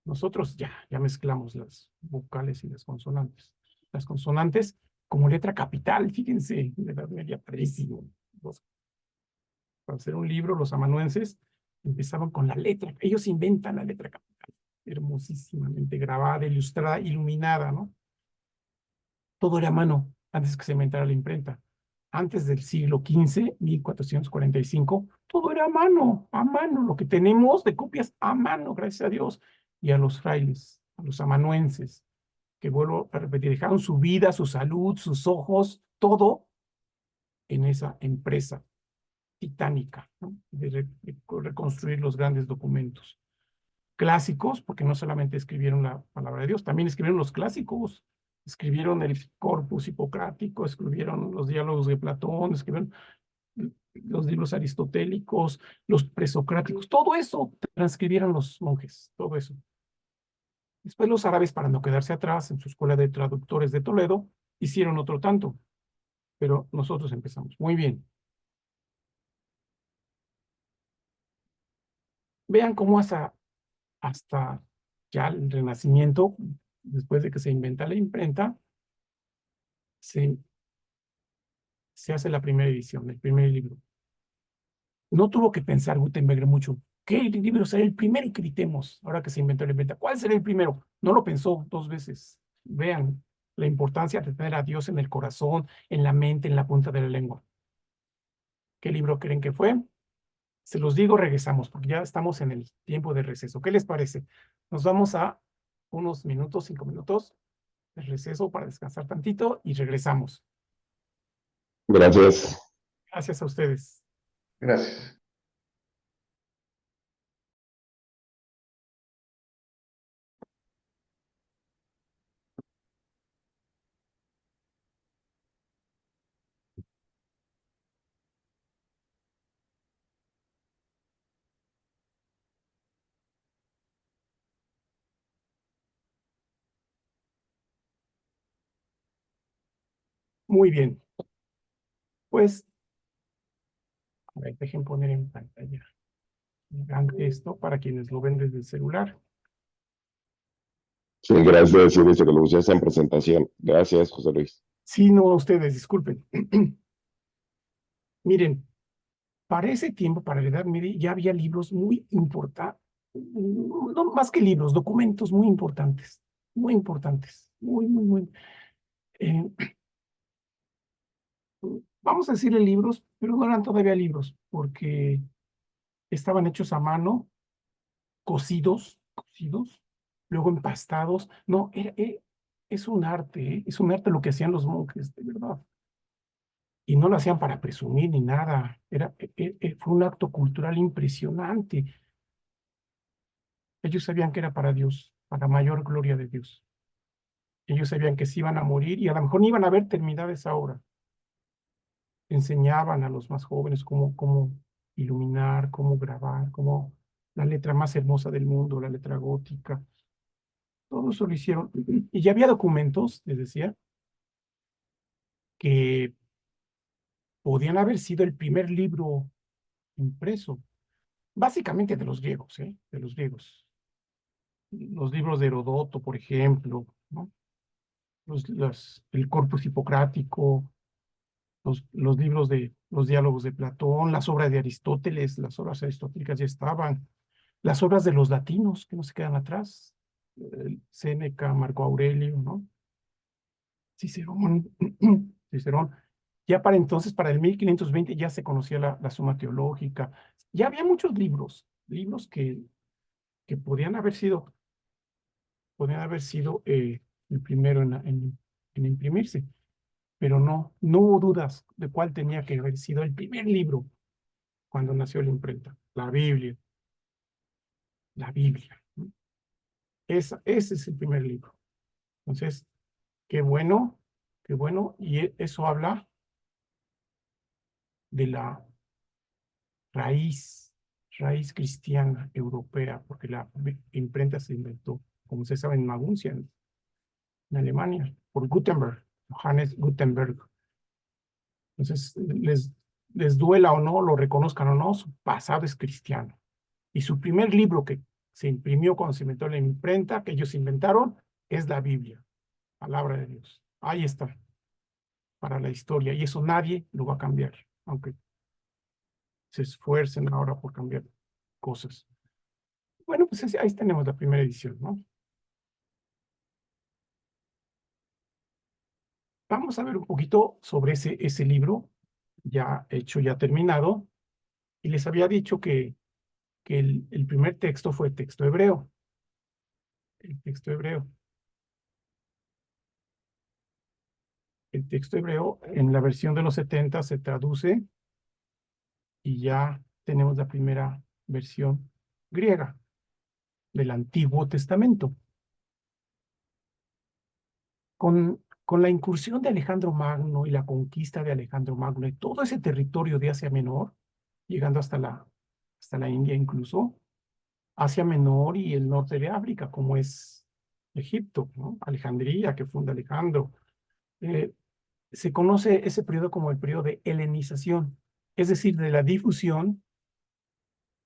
Nosotros ya mezclamos las vocales y las consonantes. Las consonantes como letra capital, fíjense, de la Edad Media, padrísimo. Para hacer un libro, los amanuenses empezaban con la letra, ellos inventan la letra capital, hermosísimamente grabada, ilustrada, iluminada, ¿no? Todo era a mano antes que se inventara la imprenta. Antes del siglo XV, 1445, todo era a mano, lo que tenemos de copias a mano, gracias a Dios, y a los frailes, a los amanuenses, que vuelvo a repetir, dejaron su vida, su salud, sus ojos, todo en esa empresa titánica, ¿no? De reconstruir los grandes documentos clásicos, porque no solamente escribieron la palabra de Dios, también escribieron los clásicos, escribieron el Corpus Hipocrático, escribieron los diálogos de Platón, escribieron los libros aristotélicos, los presocráticos, todo eso transcribieron los monjes, todo eso. Después los árabes, para no quedarse atrás, en su escuela de traductores de Toledo, hicieron otro tanto, pero nosotros empezamos. Muy bien. Vean cómo hasta ya el Renacimiento, después de que se inventa la imprenta, se hace la primera edición, el primer libro. No tuvo que pensar Gutenberg mucho. ¿Qué libro será el primero que editemos ahora que se inventó la imprenta? ¿Cuál será el primero? No lo pensó dos veces. Vean la importancia de tener a Dios en el corazón, en la mente, en la punta de la lengua. ¿Qué libro creen que fue? Se los digo, regresamos, porque ya estamos en el tiempo de receso. ¿Qué les parece? Nos vamos a unos minutos, 5 minutos de receso para descansar tantito y regresamos. Gracias. Gracias a ustedes. Gracias. Muy bien. Pues, a ver, dejen poner en pantalla. Hagan esto para quienes lo ven desde el celular. Sí, gracias. He visto que lo usaste en presentación. Gracias, José Luis. Sí, no, ustedes, disculpen. Miren, para ese tiempo, para la Edad Media, ya había libros muy importantes, no más que libros, documentos muy importantes, muy. Eh, vamos a decirle libros, pero no eran todavía libros, porque estaban hechos a mano, cocidos, luego empastados. No, es un arte, es un arte lo que hacían los monjes, de verdad. Y no lo hacían para presumir ni nada. Fue un acto cultural impresionante. Ellos sabían que era para Dios, para mayor gloria de Dios. Ellos sabían que se iban a morir y a lo mejor ni iban a ver terminada esa obra. Enseñaban a los más jóvenes cómo iluminar, cómo grabar, cómo la letra más hermosa del mundo, la letra gótica. Todo eso lo hicieron. Y ya había documentos, les decía, que podían haber sido el primer libro impreso, básicamente de los griegos, ¿eh? De los griegos. Los libros de Herodoto, por ejemplo, ¿no? El Corpus Hipocrático, los libros de los diálogos de Platón, las obras de Aristóteles, las obras aristotélicas ya estaban, las obras de los latinos que no se quedan atrás, Séneca, Marco Aurelio, ¿no? Cicerón, Cicerón. Ya para entonces, para el 1520, ya se conocía la Suma Teológica. Ya había muchos libros que podían haber sido el primero en imprimirse, pero no hubo dudas de cuál tenía que haber sido el primer libro cuando nació la imprenta, la Biblia, ¿no? Ese es el primer libro. Entonces, qué bueno, y eso habla de la raíz, raíz cristiana europea, porque la imprenta se inventó, como se sabe, en Maguncia, en Alemania, por Gutenberg, Johannes Gutenberg. Entonces, les duela o no, lo reconozcan o no, su pasado es cristiano. Y su primer libro que se imprimió cuando se inventó la imprenta, que ellos inventaron, es la Biblia, palabra de Dios. Ahí está, para la historia. Y eso nadie lo va a cambiar, aunque se esfuercen ahora por cambiar cosas. Bueno, pues ahí tenemos la primera edición, ¿no? Vamos a ver un poquito sobre ese libro, ya hecho, ya terminado. Y les había dicho que el primer texto fue texto hebreo. El texto hebreo. El texto hebreo en la versión de los 70 se traduce y ya tenemos la primera versión griega del Antiguo Testamento. Con la incursión de Alejandro Magno y la conquista de Alejandro Magno y todo ese territorio de Asia Menor, llegando hasta la India incluso, Asia Menor y el norte de África, como es Egipto, ¿no? Alejandría, que funda Alejandro. Se conoce ese periodo como el periodo de helenización, es decir, de la difusión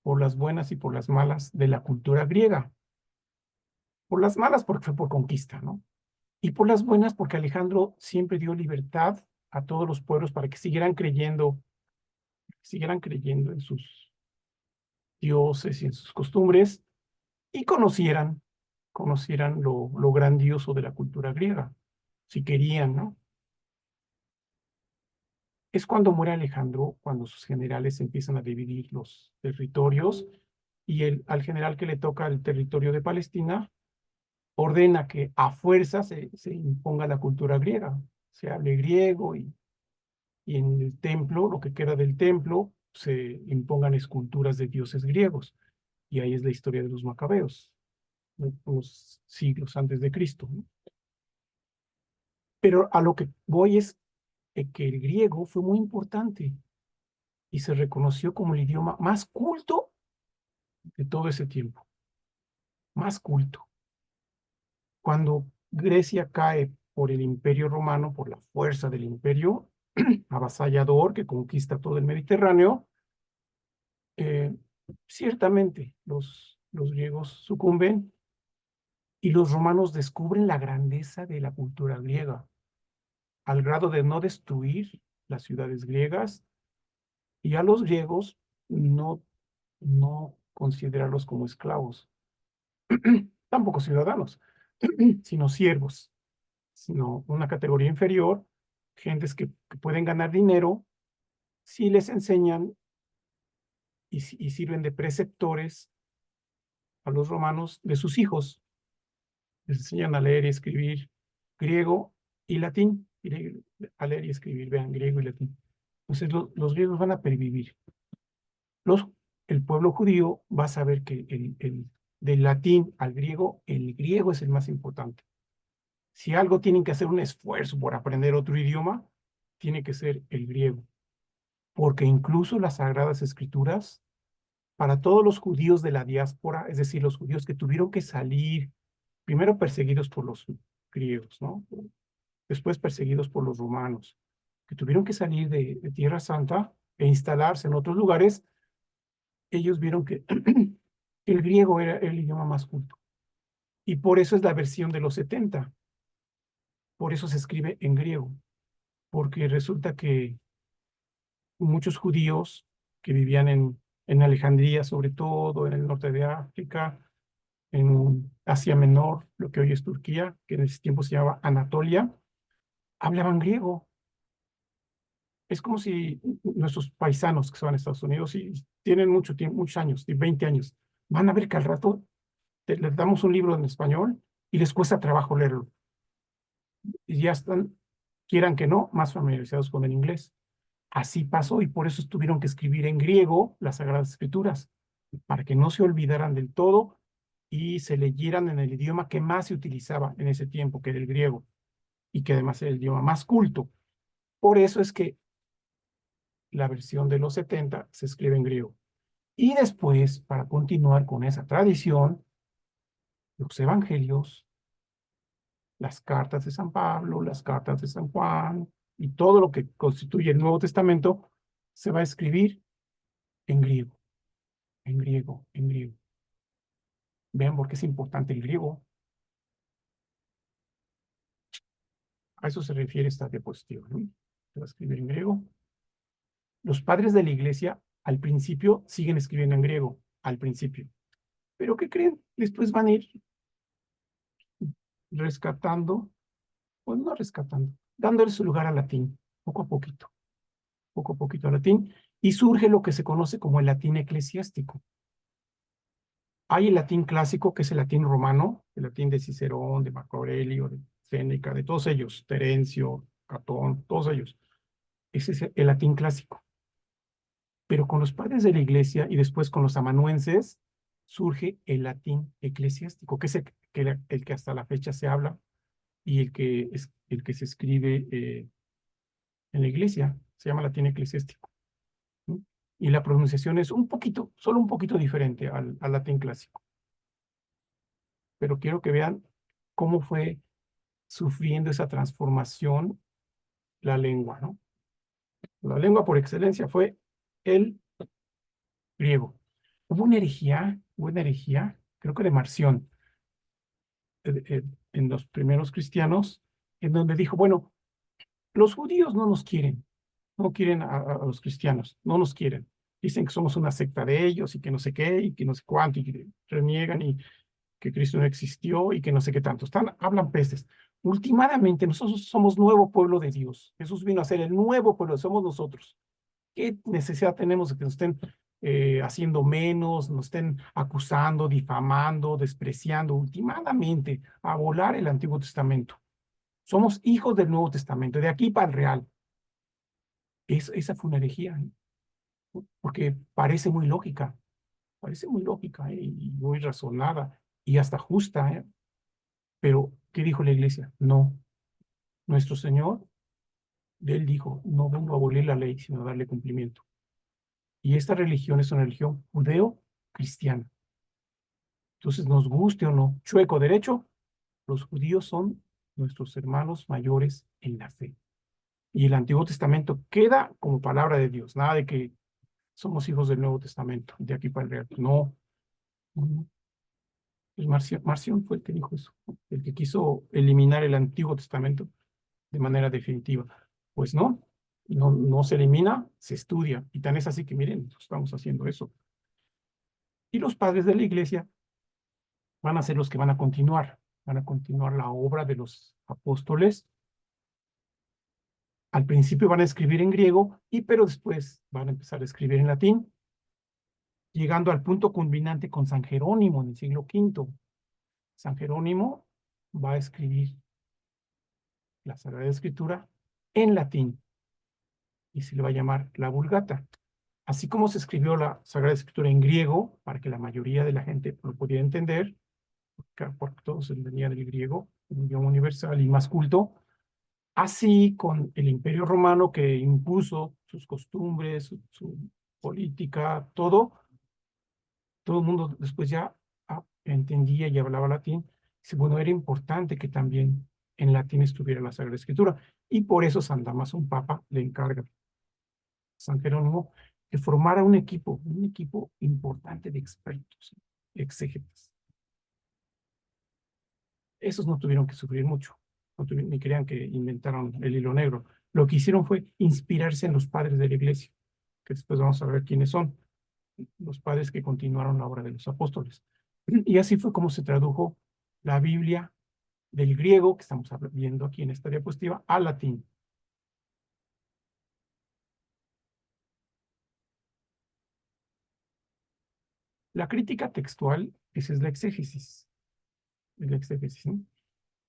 por las buenas y por las malas de la cultura griega. Por las malas porque fue por conquista, ¿no? Y por las buenas porque Alejandro siempre dio libertad a todos los pueblos para que siguieran creyendo en sus dioses y en sus costumbres y conocieran lo grandioso de la cultura griega, si querían, ¿no? Es cuando muere Alejandro, cuando sus generales empiezan a dividir los territorios y al general que le toca el territorio de Palestina ordena que a fuerza se imponga la cultura griega, se hable griego y en el templo, lo que queda del templo, se impongan esculturas de dioses griegos. Y ahí es la historia de los macabeos, unos siglos antes de Cristo, ¿no? Pero a lo que voy es que el griego fue muy importante y se reconoció como el idioma más culto de todo ese tiempo, más culto. Cuando Grecia cae por el Imperio Romano, por la fuerza del imperio avasallador que conquista todo el Mediterráneo, eh, ciertamente los griegos sucumben y los romanos descubren la grandeza de la cultura griega, al grado de no destruir las ciudades griegas y a los griegos no considerarlos como esclavos, tampoco ciudadanos, sino siervos, sino una categoría inferior, gentes que pueden ganar dinero si les enseñan y sirven de preceptores a los romanos de sus hijos. Les enseñan a leer y escribir griego y latín, a leer y escribir, vean, griego y latín. Entonces los griegos van a pervivir. El pueblo judío va a saber que del latín al griego, el griego es el más importante. Si algo tienen que hacer un esfuerzo por aprender otro idioma, tiene que ser el griego. Porque incluso las Sagradas Escrituras, para todos los judíos de la diáspora, es decir, los judíos que tuvieron que salir, primero perseguidos por los griegos, ¿no? Después perseguidos por los romanos, que tuvieron que salir de Tierra Santa e instalarse en otros lugares, ellos vieron que el griego era el idioma más culto. Y por eso es la versión de los 70. Por eso se escribe en griego. Porque resulta que muchos judíos que vivían en Alejandría, sobre todo en el norte de África, en Asia Menor, lo que hoy es Turquía, que en ese tiempo se llamaba Anatolia, hablaban griego. Es como si nuestros paisanos que se van a Estados Unidos y tienen mucho tiempo, muchos años, 20 años, van a ver que al rato les damos un libro en español y les cuesta trabajo leerlo. Y ya están, quieran que no, más familiarizados con el inglés. Así pasó y por eso tuvieron que escribir en griego las Sagradas Escrituras, para que no se olvidaran del todo y se leyeran en el idioma que más se utilizaba en ese tiempo, que era el griego, y que además era el idioma más culto. Por eso es que la versión de los 70 se escribe en griego. Y después, para continuar con esa tradición, los evangelios, las cartas de San Pablo, las cartas de San Juan, y todo lo que constituye el Nuevo Testamento se va a escribir en griego, en griego, en griego. Vean por qué es importante el griego. A eso se refiere esta diapositiva, ¿no? Se va a escribir en griego. Los padres de la iglesia al principio siguen escribiendo en griego, al principio. Pero ¿qué creen? Después van a ir rescatando, pues no rescatando, dándole su lugar al latín, poco a poquito al latín, y surge lo que se conoce como el latín eclesiástico. Hay el latín clásico, que es el latín romano, el latín de Cicerón, de Marco Aurelio, de Séneca, de todos ellos, Terencio, Catón, todos ellos. Ese es el latín clásico. Pero con los padres de la iglesia y después con los amanuenses surge el latín eclesiástico, que es el que hasta la fecha se habla y el que se escribe en la iglesia, se llama latín eclesiástico, ¿no? Y la pronunciación es un poquito, solo un poquito diferente al latín clásico. Pero quiero que vean cómo fue sufriendo esa transformación la lengua, ¿no? La lengua por excelencia fue el griego. Hubo una herejía, creo que de Marción, en los primeros cristianos, en donde dijo, bueno, los judíos no nos quieren, no quieren a los cristianos, no nos quieren. Dicen que somos una secta de ellos y que no sé qué, y que no sé cuánto, y que reniegan y que Cristo no existió y que no sé qué tanto. Hablan pestes. Últimamente, nosotros somos nuevo pueblo de Dios. Jesús vino a ser el nuevo pueblo, somos nosotros. ¿Qué necesidad tenemos de que nos estén haciendo menos, nos estén acusando, difamando, despreciando? Últimamente, a volar el Antiguo Testamento. Somos hijos del Nuevo Testamento, de aquí para el real. Esa fue una herejía, porque parece muy lógica, y muy razonada y hasta justa, ¿eh? Pero, ¿qué dijo la iglesia? No, nuestro Señor, él dijo, no vengo a abolir la ley, sino a darle cumplimiento. Y esta religión es una religión judeo-cristiana. Entonces, nos guste o no, chueco derecho, los judíos son nuestros hermanos mayores en la fe. Y el Antiguo Testamento queda como palabra de Dios, nada de que somos hijos del Nuevo Testamento, de aquí para el real. No, no, no. Pues Marción fue el que dijo eso, el que quiso eliminar el Antiguo Testamento de manera definitiva. Pues no, no se elimina, se estudia. Y tan es así que miren, estamos haciendo eso. Y los padres de la iglesia van a ser los que van a continuar la obra de los apóstoles. Al principio van a escribir en griego, pero después van a empezar a escribir en latín, llegando al punto culminante con San Jerónimo en el siglo V. San Jerónimo va a escribir la Sagrada Escritura en latín y se le va a llamar la Vulgata. Así como se escribió la Sagrada Escritura en griego, para que la mayoría de la gente lo pudiera entender, porque todos entendían el griego, un idioma universal y más culto, así con el Imperio Romano que impuso sus costumbres, su política, todo el mundo después ya entendía y hablaba latín. Dice, bueno, era importante que también en latín estuviera la Sagrada Escritura. Y por eso San Damaso, un papa, le encarga a San Jerónimo que formara un equipo importante de expertos, exégetas. Esos no tuvieron que sufrir mucho, ni crean que inventaron el hilo negro. Lo que hicieron fue inspirarse en los padres de la iglesia, que después vamos a ver quiénes son, los padres que continuaron la obra de los apóstoles. Y así fue como se tradujo la Biblia del griego, que estamos viendo aquí en esta diapositiva, al latín. La crítica textual, esa es la exégesis. La exégesis, ¿no?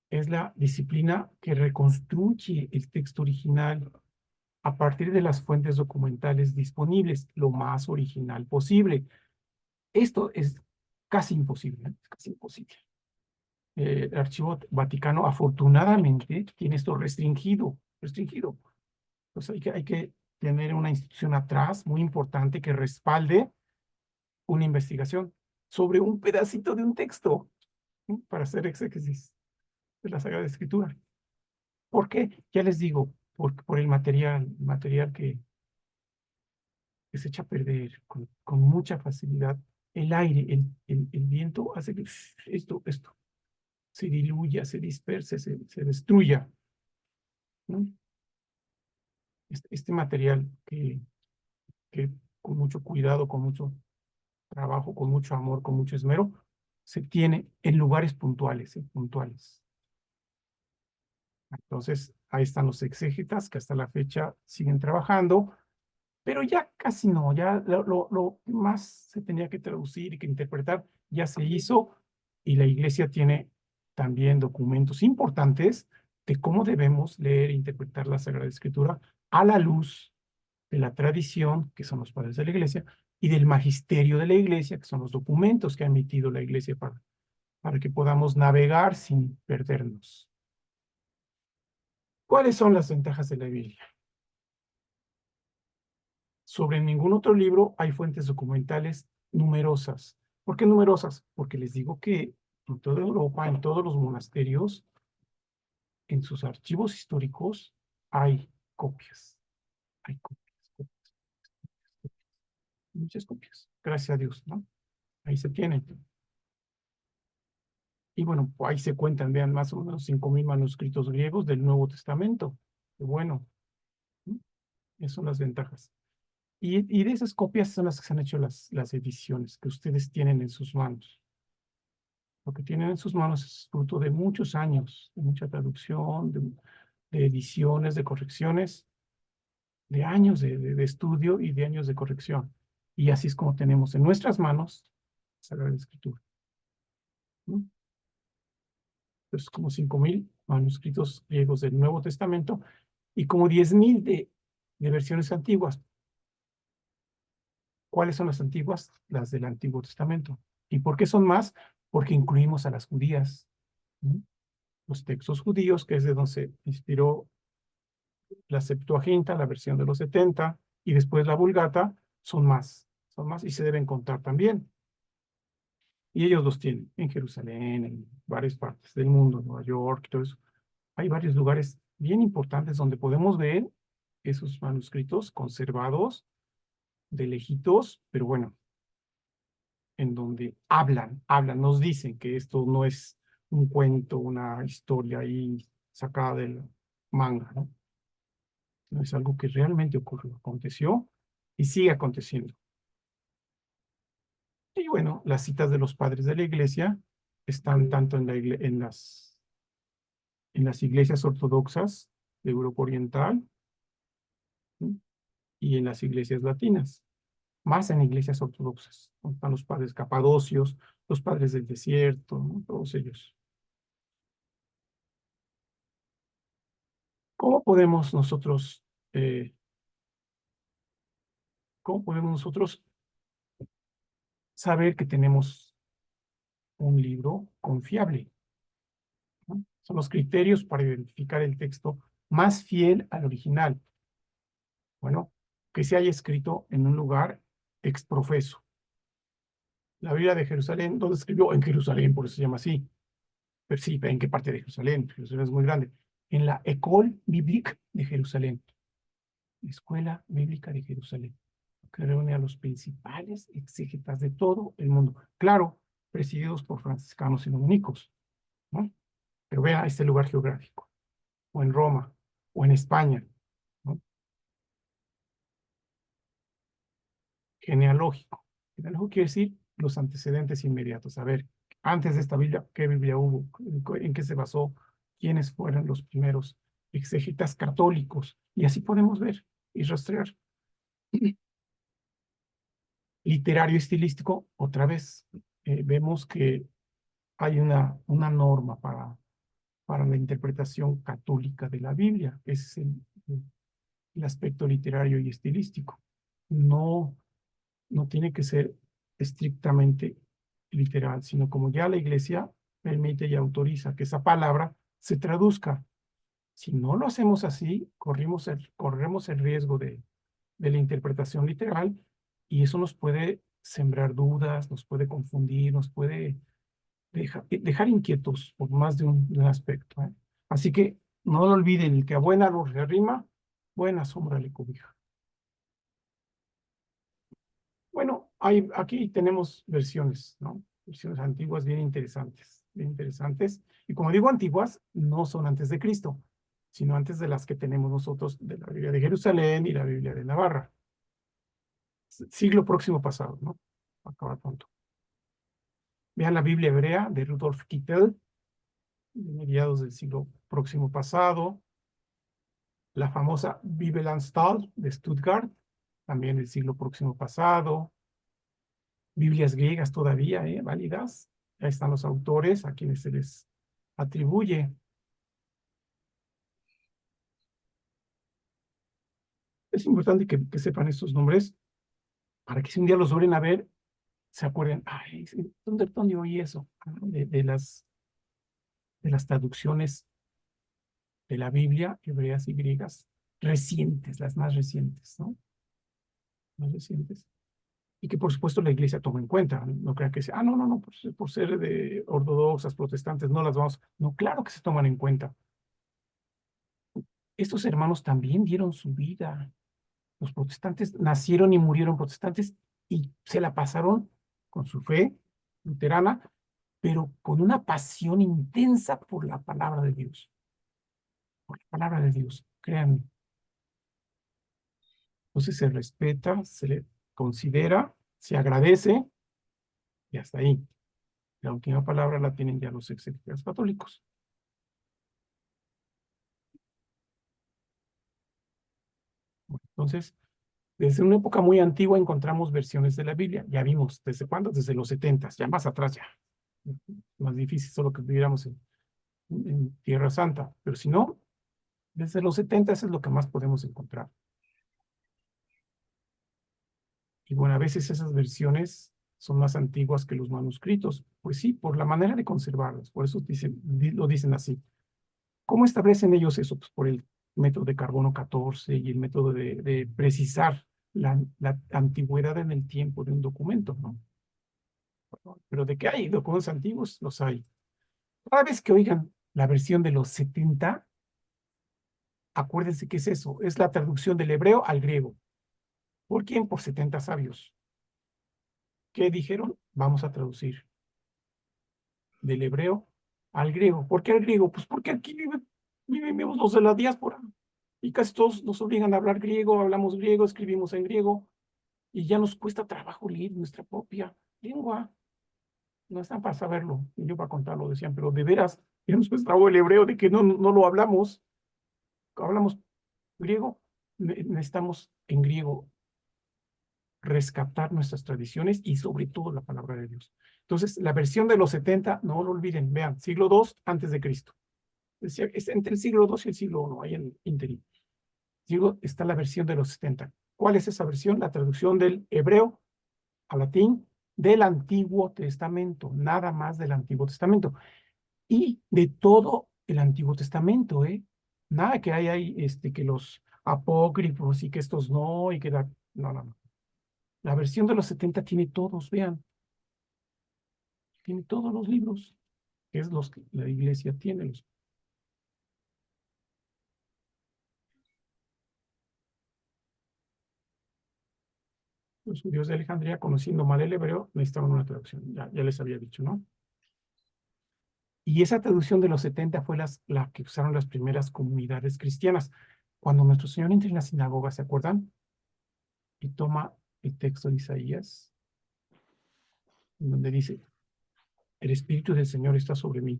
Es la disciplina que reconstruye el texto original a partir de las fuentes documentales disponibles, lo más original posible. Esto es casi imposible, ¿eh? Es casi imposible. El Archivo Vaticano afortunadamente tiene esto restringido. Pues hay que tener una institución atrás muy importante que respalde una investigación sobre un pedacito de un texto, ¿sí? Para hacer exégesis de la Sagrada Escritura. ¿Por qué? Ya les digo, por el material que se echa a perder con mucha facilidad. El aire, el viento hace que esto se diluya, se disperse, se destruya, ¿no? Este material que con mucho cuidado, con mucho trabajo, con mucho amor, con mucho esmero, se tiene en lugares puntuales, puntuales. Entonces, ahí están los exégetas que hasta la fecha siguen trabajando, pero ya casi no, ya lo más se tenía que traducir y que interpretar ya se hizo, y la iglesia tiene también documentos importantes de cómo debemos leer e interpretar la Sagrada Escritura a la luz de la tradición, que son los padres de la iglesia, y del magisterio de la iglesia, que son los documentos que ha emitido la iglesia para que podamos navegar sin perdernos. ¿Cuáles son las ventajas de la Biblia? Sobre ningún otro libro hay fuentes documentales numerosas. ¿Por qué numerosas? Porque les digo que en toda Europa, en todos los monasterios, en sus archivos históricos, hay copias. Hay copias, muchas copias. Gracias a Dios, ¿no? Ahí se tienen. Y bueno, ahí se cuentan, vean, más o menos 5,000 manuscritos griegos del Nuevo Testamento. Qué bueno, ¿no? Esas son las ventajas. Y de esas copias son las que se han hecho las ediciones que ustedes tienen en sus manos. Lo que tienen en sus manos es fruto de muchos años, de mucha traducción, de ediciones, de correcciones, de años de estudio y de años de corrección. Y así es como tenemos en nuestras manos la Sagrada Escritura, ¿no? Pues como 5,000 manuscritos griegos del Nuevo Testamento y como 10,000 de versiones antiguas. ¿Cuáles son las antiguas? Las del Antiguo Testamento. ¿Y por qué son más? Porque incluimos a las judías, ¿no? Los textos judíos, que es de donde se inspiró la Septuaginta, la versión de los 70, y después la Vulgata, son más y se deben contar también. Y ellos los tienen en Jerusalén, en varias partes del mundo, Nueva York, todo eso. Hay varios lugares bien importantes donde podemos ver esos manuscritos conservados de lejitos, pero bueno, en donde hablan, nos dicen que esto no es un cuento, una historia ahí sacada del manga, ¿no? No es algo que realmente ocurrió, aconteció y sigue aconteciendo. Y bueno, las citas de los padres de la iglesia están tanto en las iglesias ortodoxas de Europa Oriental, ¿sí? Y en las iglesias latinas, más en iglesias ortodoxas, ¿no? Están los padres capadocios, los padres del desierto, ¿no? Todos ellos. ¿Cómo podemos nosotros, eh, cómo podemos nosotros saber que tenemos un libro confiable, ¿no? Son los criterios para identificar el texto más fiel al original. Bueno, que se haya escrito en un lugar exprofeso. La Biblia de Jerusalén, ¿dónde escribió? En Jerusalén, por eso se llama así. Pero sí, ¿en qué parte de Jerusalén? Jerusalén es muy grande. En la École Biblique de Jerusalén. Escuela Bíblica de Jerusalén, que reúne a los principales exégetas de todo el mundo. Claro, presididos por franciscanos y dominicos, ¿no? Pero vea este lugar geográfico. O en Roma, o en España, ¿no? Genealógico. Genealógico quiere decir los antecedentes inmediatos. A ver, antes de esta Biblia, ¿qué Biblia hubo? ¿En qué se basó? ¿Quiénes fueron los primeros exégetas católicos? Y así podemos ver y rastrear. Literario estilístico, otra vez, vemos que hay una norma para la interpretación católica de la Biblia. Ese es el aspecto literario y estilístico. No, no tiene que ser estrictamente literal, sino como ya la iglesia permite y autoriza que esa palabra se traduzca. Si no lo hacemos así, corremos el riesgo de la interpretación literal y eso nos puede sembrar dudas, nos puede confundir, nos puede dejar inquietos por más de un aspecto, ¿eh? Así que no lo olviden, el que a buen árbol se arrima, buena sombra le cobija. Bueno, aquí tenemos versiones, ¿no? Versiones antiguas bien interesantes, bien interesantes. Y como digo antiguas, no son antes de Cristo, sino antes de las que tenemos nosotros de la Biblia de Jerusalén y la Biblia de Navarra. Siglo próximo pasado, ¿no? Acaba pronto. Vean la Biblia hebrea de Rudolf Kittel, de mediados del siglo próximo pasado. La famosa Bibellanstalt de Stuttgart, también del siglo próximo pasado. Biblias griegas todavía, válidas. Ahí están los autores a quienes se les atribuye. Es importante que sepan estos nombres para que si un día los vuelven a ver, se acuerden, ay, ¿dónde oí eso? De las traducciones de la Biblia, hebreas y griegas, recientes, las más recientes, ¿no? Más recientes. Y que por supuesto la iglesia toma en cuenta. No crean que sea, no, por ser de ortodoxas, protestantes, no las vamos. No, claro que se toman en cuenta. Estos hermanos también dieron su vida. Los protestantes nacieron y murieron protestantes y se la pasaron con su fe luterana, pero con una pasión intensa por la palabra de Dios. Por la palabra de Dios, créanme. Entonces se respeta, se le considera, se agradece y hasta ahí. La última palabra la tienen ya los exégetas católicos. Bueno, entonces, desde una época muy antigua encontramos versiones de la Biblia. Ya vimos, ¿desde cuándo? Desde los 70, ya más atrás ya. Más difícil solo que viviéramos en Tierra Santa. Pero si no, desde los 70 es lo que más podemos encontrar. Y bueno, a veces esas versiones son más antiguas que los manuscritos. Pues sí, por la manera de conservarlas. Por eso lo dicen así. ¿Cómo establecen ellos eso? Pues por el método de carbono 14 y el método de precisar la antigüedad en el tiempo de un documento, ¿no? Pero de que hay documentos antiguos, los hay. Cada vez que oigan la versión de los 70, acuérdense que es eso, es la traducción del hebreo al griego. ¿Por quién? Por 70 sabios. ¿Qué dijeron? Vamos a traducir del hebreo al griego. ¿Por qué al griego? Pues porque aquí vivimos los de la diáspora y casi todos nos obligan a hablar griego, hablamos griego, escribimos en griego y ya nos cuesta trabajo leer nuestra propia lengua. No están para saberlo, yo para contarlo decían, pero de veras, ya nos cuesta trabajo el hebreo de que no lo hablamos griego, necesitamos en griego rescatar nuestras tradiciones y sobre todo la palabra de Dios. Entonces, la versión de los 70, no lo olviden, vean, siglo II antes de Cristo. Es entre el siglo II y el siglo I, ahí en interín. Está la versión de los 70. ¿Cuál es esa versión? La traducción del hebreo a latín del Antiguo Testamento, nada más del Antiguo Testamento. Y de todo el Antiguo Testamento, ¿eh? Nada que hay ahí, que los apócrifos y que estos no, y que no. La versión de los 70 tiene todos, vean, tiene todos los libros, que es los que la iglesia tiene. Los judíos de Alejandría, conociendo mal el hebreo, necesitaban una traducción, ya les había dicho, ¿no? Y esa traducción de los 70 fue la que usaron las primeras comunidades cristianas. Cuando nuestro Señor entra en la sinagoga, ¿se acuerdan? Y toma el texto de Isaías, en donde dice, el Espíritu del Señor está sobre mí,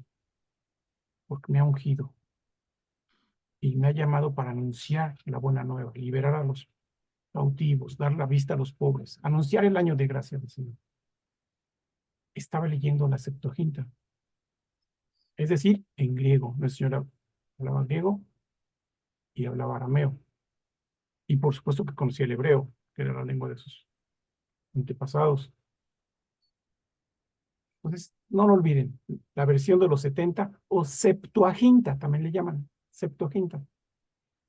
porque me ha ungido y me ha llamado para anunciar la buena nueva, liberar a los cautivos, dar la vista a los pobres, anunciar el año de gracia del Señor. Estaba leyendo la Septuaginta, es decir, en griego. Nuestro Señor hablaba griego y hablaba arameo. Y por supuesto que conocía el hebreo, que era la lengua de sus antepasados. Entonces, no lo olviden, la versión de los 70 o Septuaginta, también le llaman Septuaginta.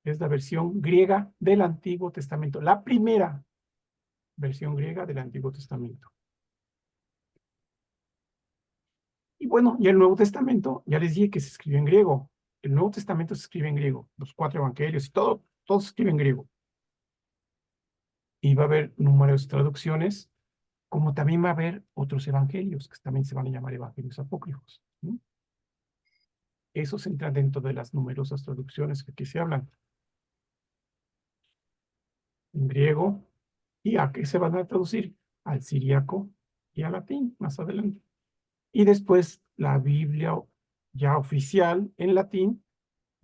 Es la versión griega del Antiguo Testamento, la primera versión griega del Antiguo Testamento. Y bueno, y el Nuevo Testamento, ya les dije que se escribió en griego. El Nuevo Testamento se escribe en griego, los 4 evangelios y todo todos escriben griego. Y va a haber numerosas traducciones, como también va a haber otros evangelios, que también se van a llamar evangelios apócrifos. Esos entran dentro de las numerosas traducciones que aquí se hablan en griego. ¿Y a qué se van a traducir? Al siríaco y al latín, más adelante. Y después la Biblia ya oficial en latín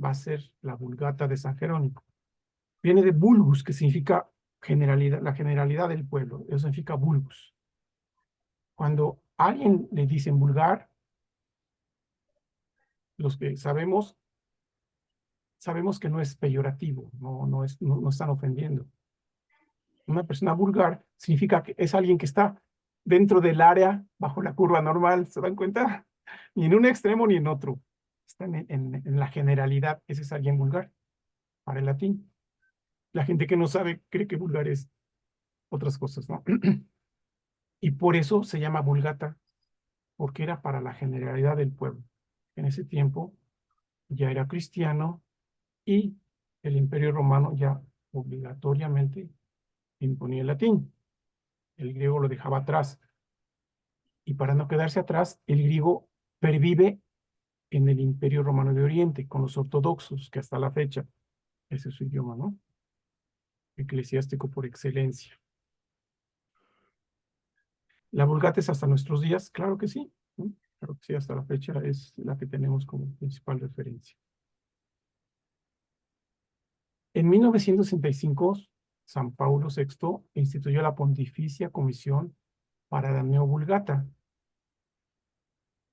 va a ser la Vulgata de San Jerónimo. Viene de vulgus, que significa generalidad, la generalidad del pueblo. Eso significa vulgus. Cuando a alguien le dicen vulgar, los que sabemos que no es peyorativo, no están ofendiendo. Una persona vulgar significa que es alguien que está dentro del área, bajo la curva normal, ¿se dan cuenta? Ni en un extremo ni en otro. Están en la generalidad. Ese es alguien vulgar para el latín. La gente que no sabe cree que vulgar es otras cosas, ¿no? Y por eso se llama vulgata, porque era para la generalidad del pueblo. En ese tiempo ya era cristiano y el Imperio Romano ya obligatoriamente imponía el latín. El griego lo dejaba atrás. Y para no quedarse atrás, el griego pervive en el Imperio Romano de Oriente, con los ortodoxos, que hasta la fecha, ese es su idioma, ¿no? Eclesiástico por excelencia. ¿La Vulgata es hasta nuestros días? Claro que sí, ¿no? Claro que sí, hasta la fecha es la que tenemos como principal referencia. En 1965, San Paulo VI instituyó la Pontificia Comisión para la Neovulgata.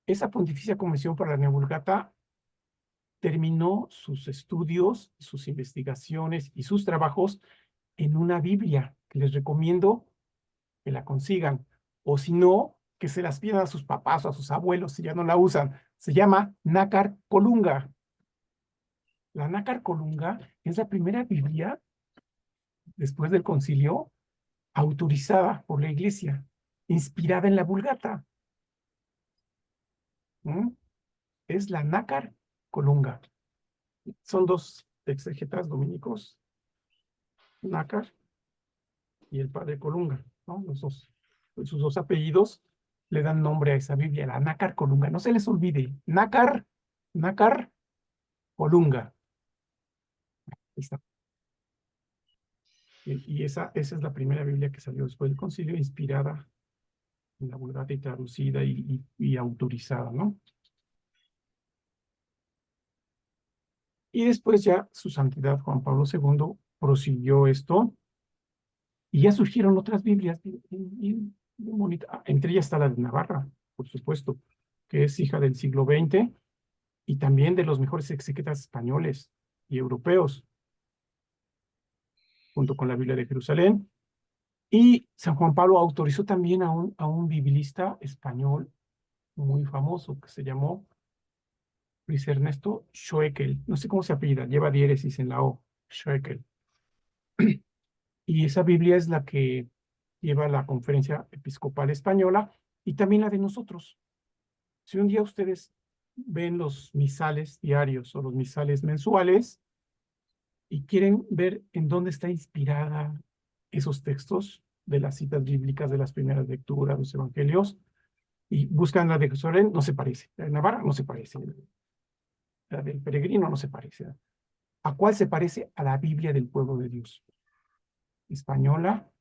Esa Pontificia Comisión para la Neovulgata terminó sus estudios, sus investigaciones y sus trabajos en una Biblia, que les recomiendo que la consigan, o si no, que se las pidan a sus papás o a sus abuelos si ya no la usan. Se llama Nácar Colunga. La Nácar Colunga es la primera Biblia, después del concilio, autorizada por la Iglesia, inspirada en la Vulgata. Es la Nácar Colunga. Son dos exegetas dominicos, Nácar y el padre Colunga, ¿no? Los dos, sus dos apellidos le dan nombre a esa Biblia, la Nácar Colunga. No se les olvide, Nácar Colunga. Ahí está. Y esa es la primera Biblia que salió después del concilio, inspirada en la Vulgata y traducida y autorizada, ¿no? Y después ya su santidad Juan Pablo II prosiguió esto y ya surgieron otras Biblias bien bonitas. Entre ellas está la de Navarra, por supuesto, que es hija del siglo XX y también de los mejores exegetas españoles y europeos, junto con la Biblia de Jerusalén. Y San Juan Pablo autorizó también a un biblista español muy famoso que se llamó Luis Ernesto Schoeckel. No sé cómo se apellida, lleva diéresis en la O, Schoeckel. Y esa Biblia es la que lleva la Conferencia Episcopal Española y también la de nosotros. Si un día ustedes ven los misales diarios o los misales mensuales y quieren ver en dónde está inspirada esos textos de las citas bíblicas de las primeras lecturas, los evangelios, y buscan la de Jerusalén, no se parece. La de Navarra no se parece. La del peregrino no se parece. ¿A cuál se parece? A la Biblia del pueblo de Dios. Española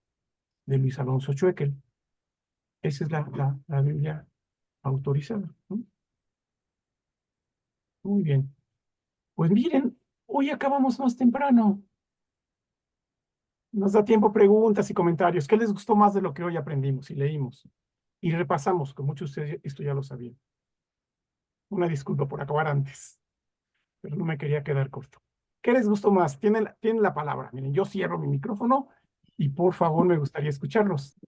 de Luis Alonso Schoeckel. Esa es la Biblia autorizada, ¿no? Muy bien. Pues miren, hoy acabamos más temprano. Nos da tiempo preguntas y comentarios. ¿Qué les gustó más de lo que hoy aprendimos y leímos? Y repasamos, que muchos de ustedes esto ya lo sabían. Una disculpa por acabar antes, pero no me quería quedar corto. ¿Qué les gustó más? Tienen la palabra. Miren, yo cierro mi micrófono y por favor me gustaría escucharlos.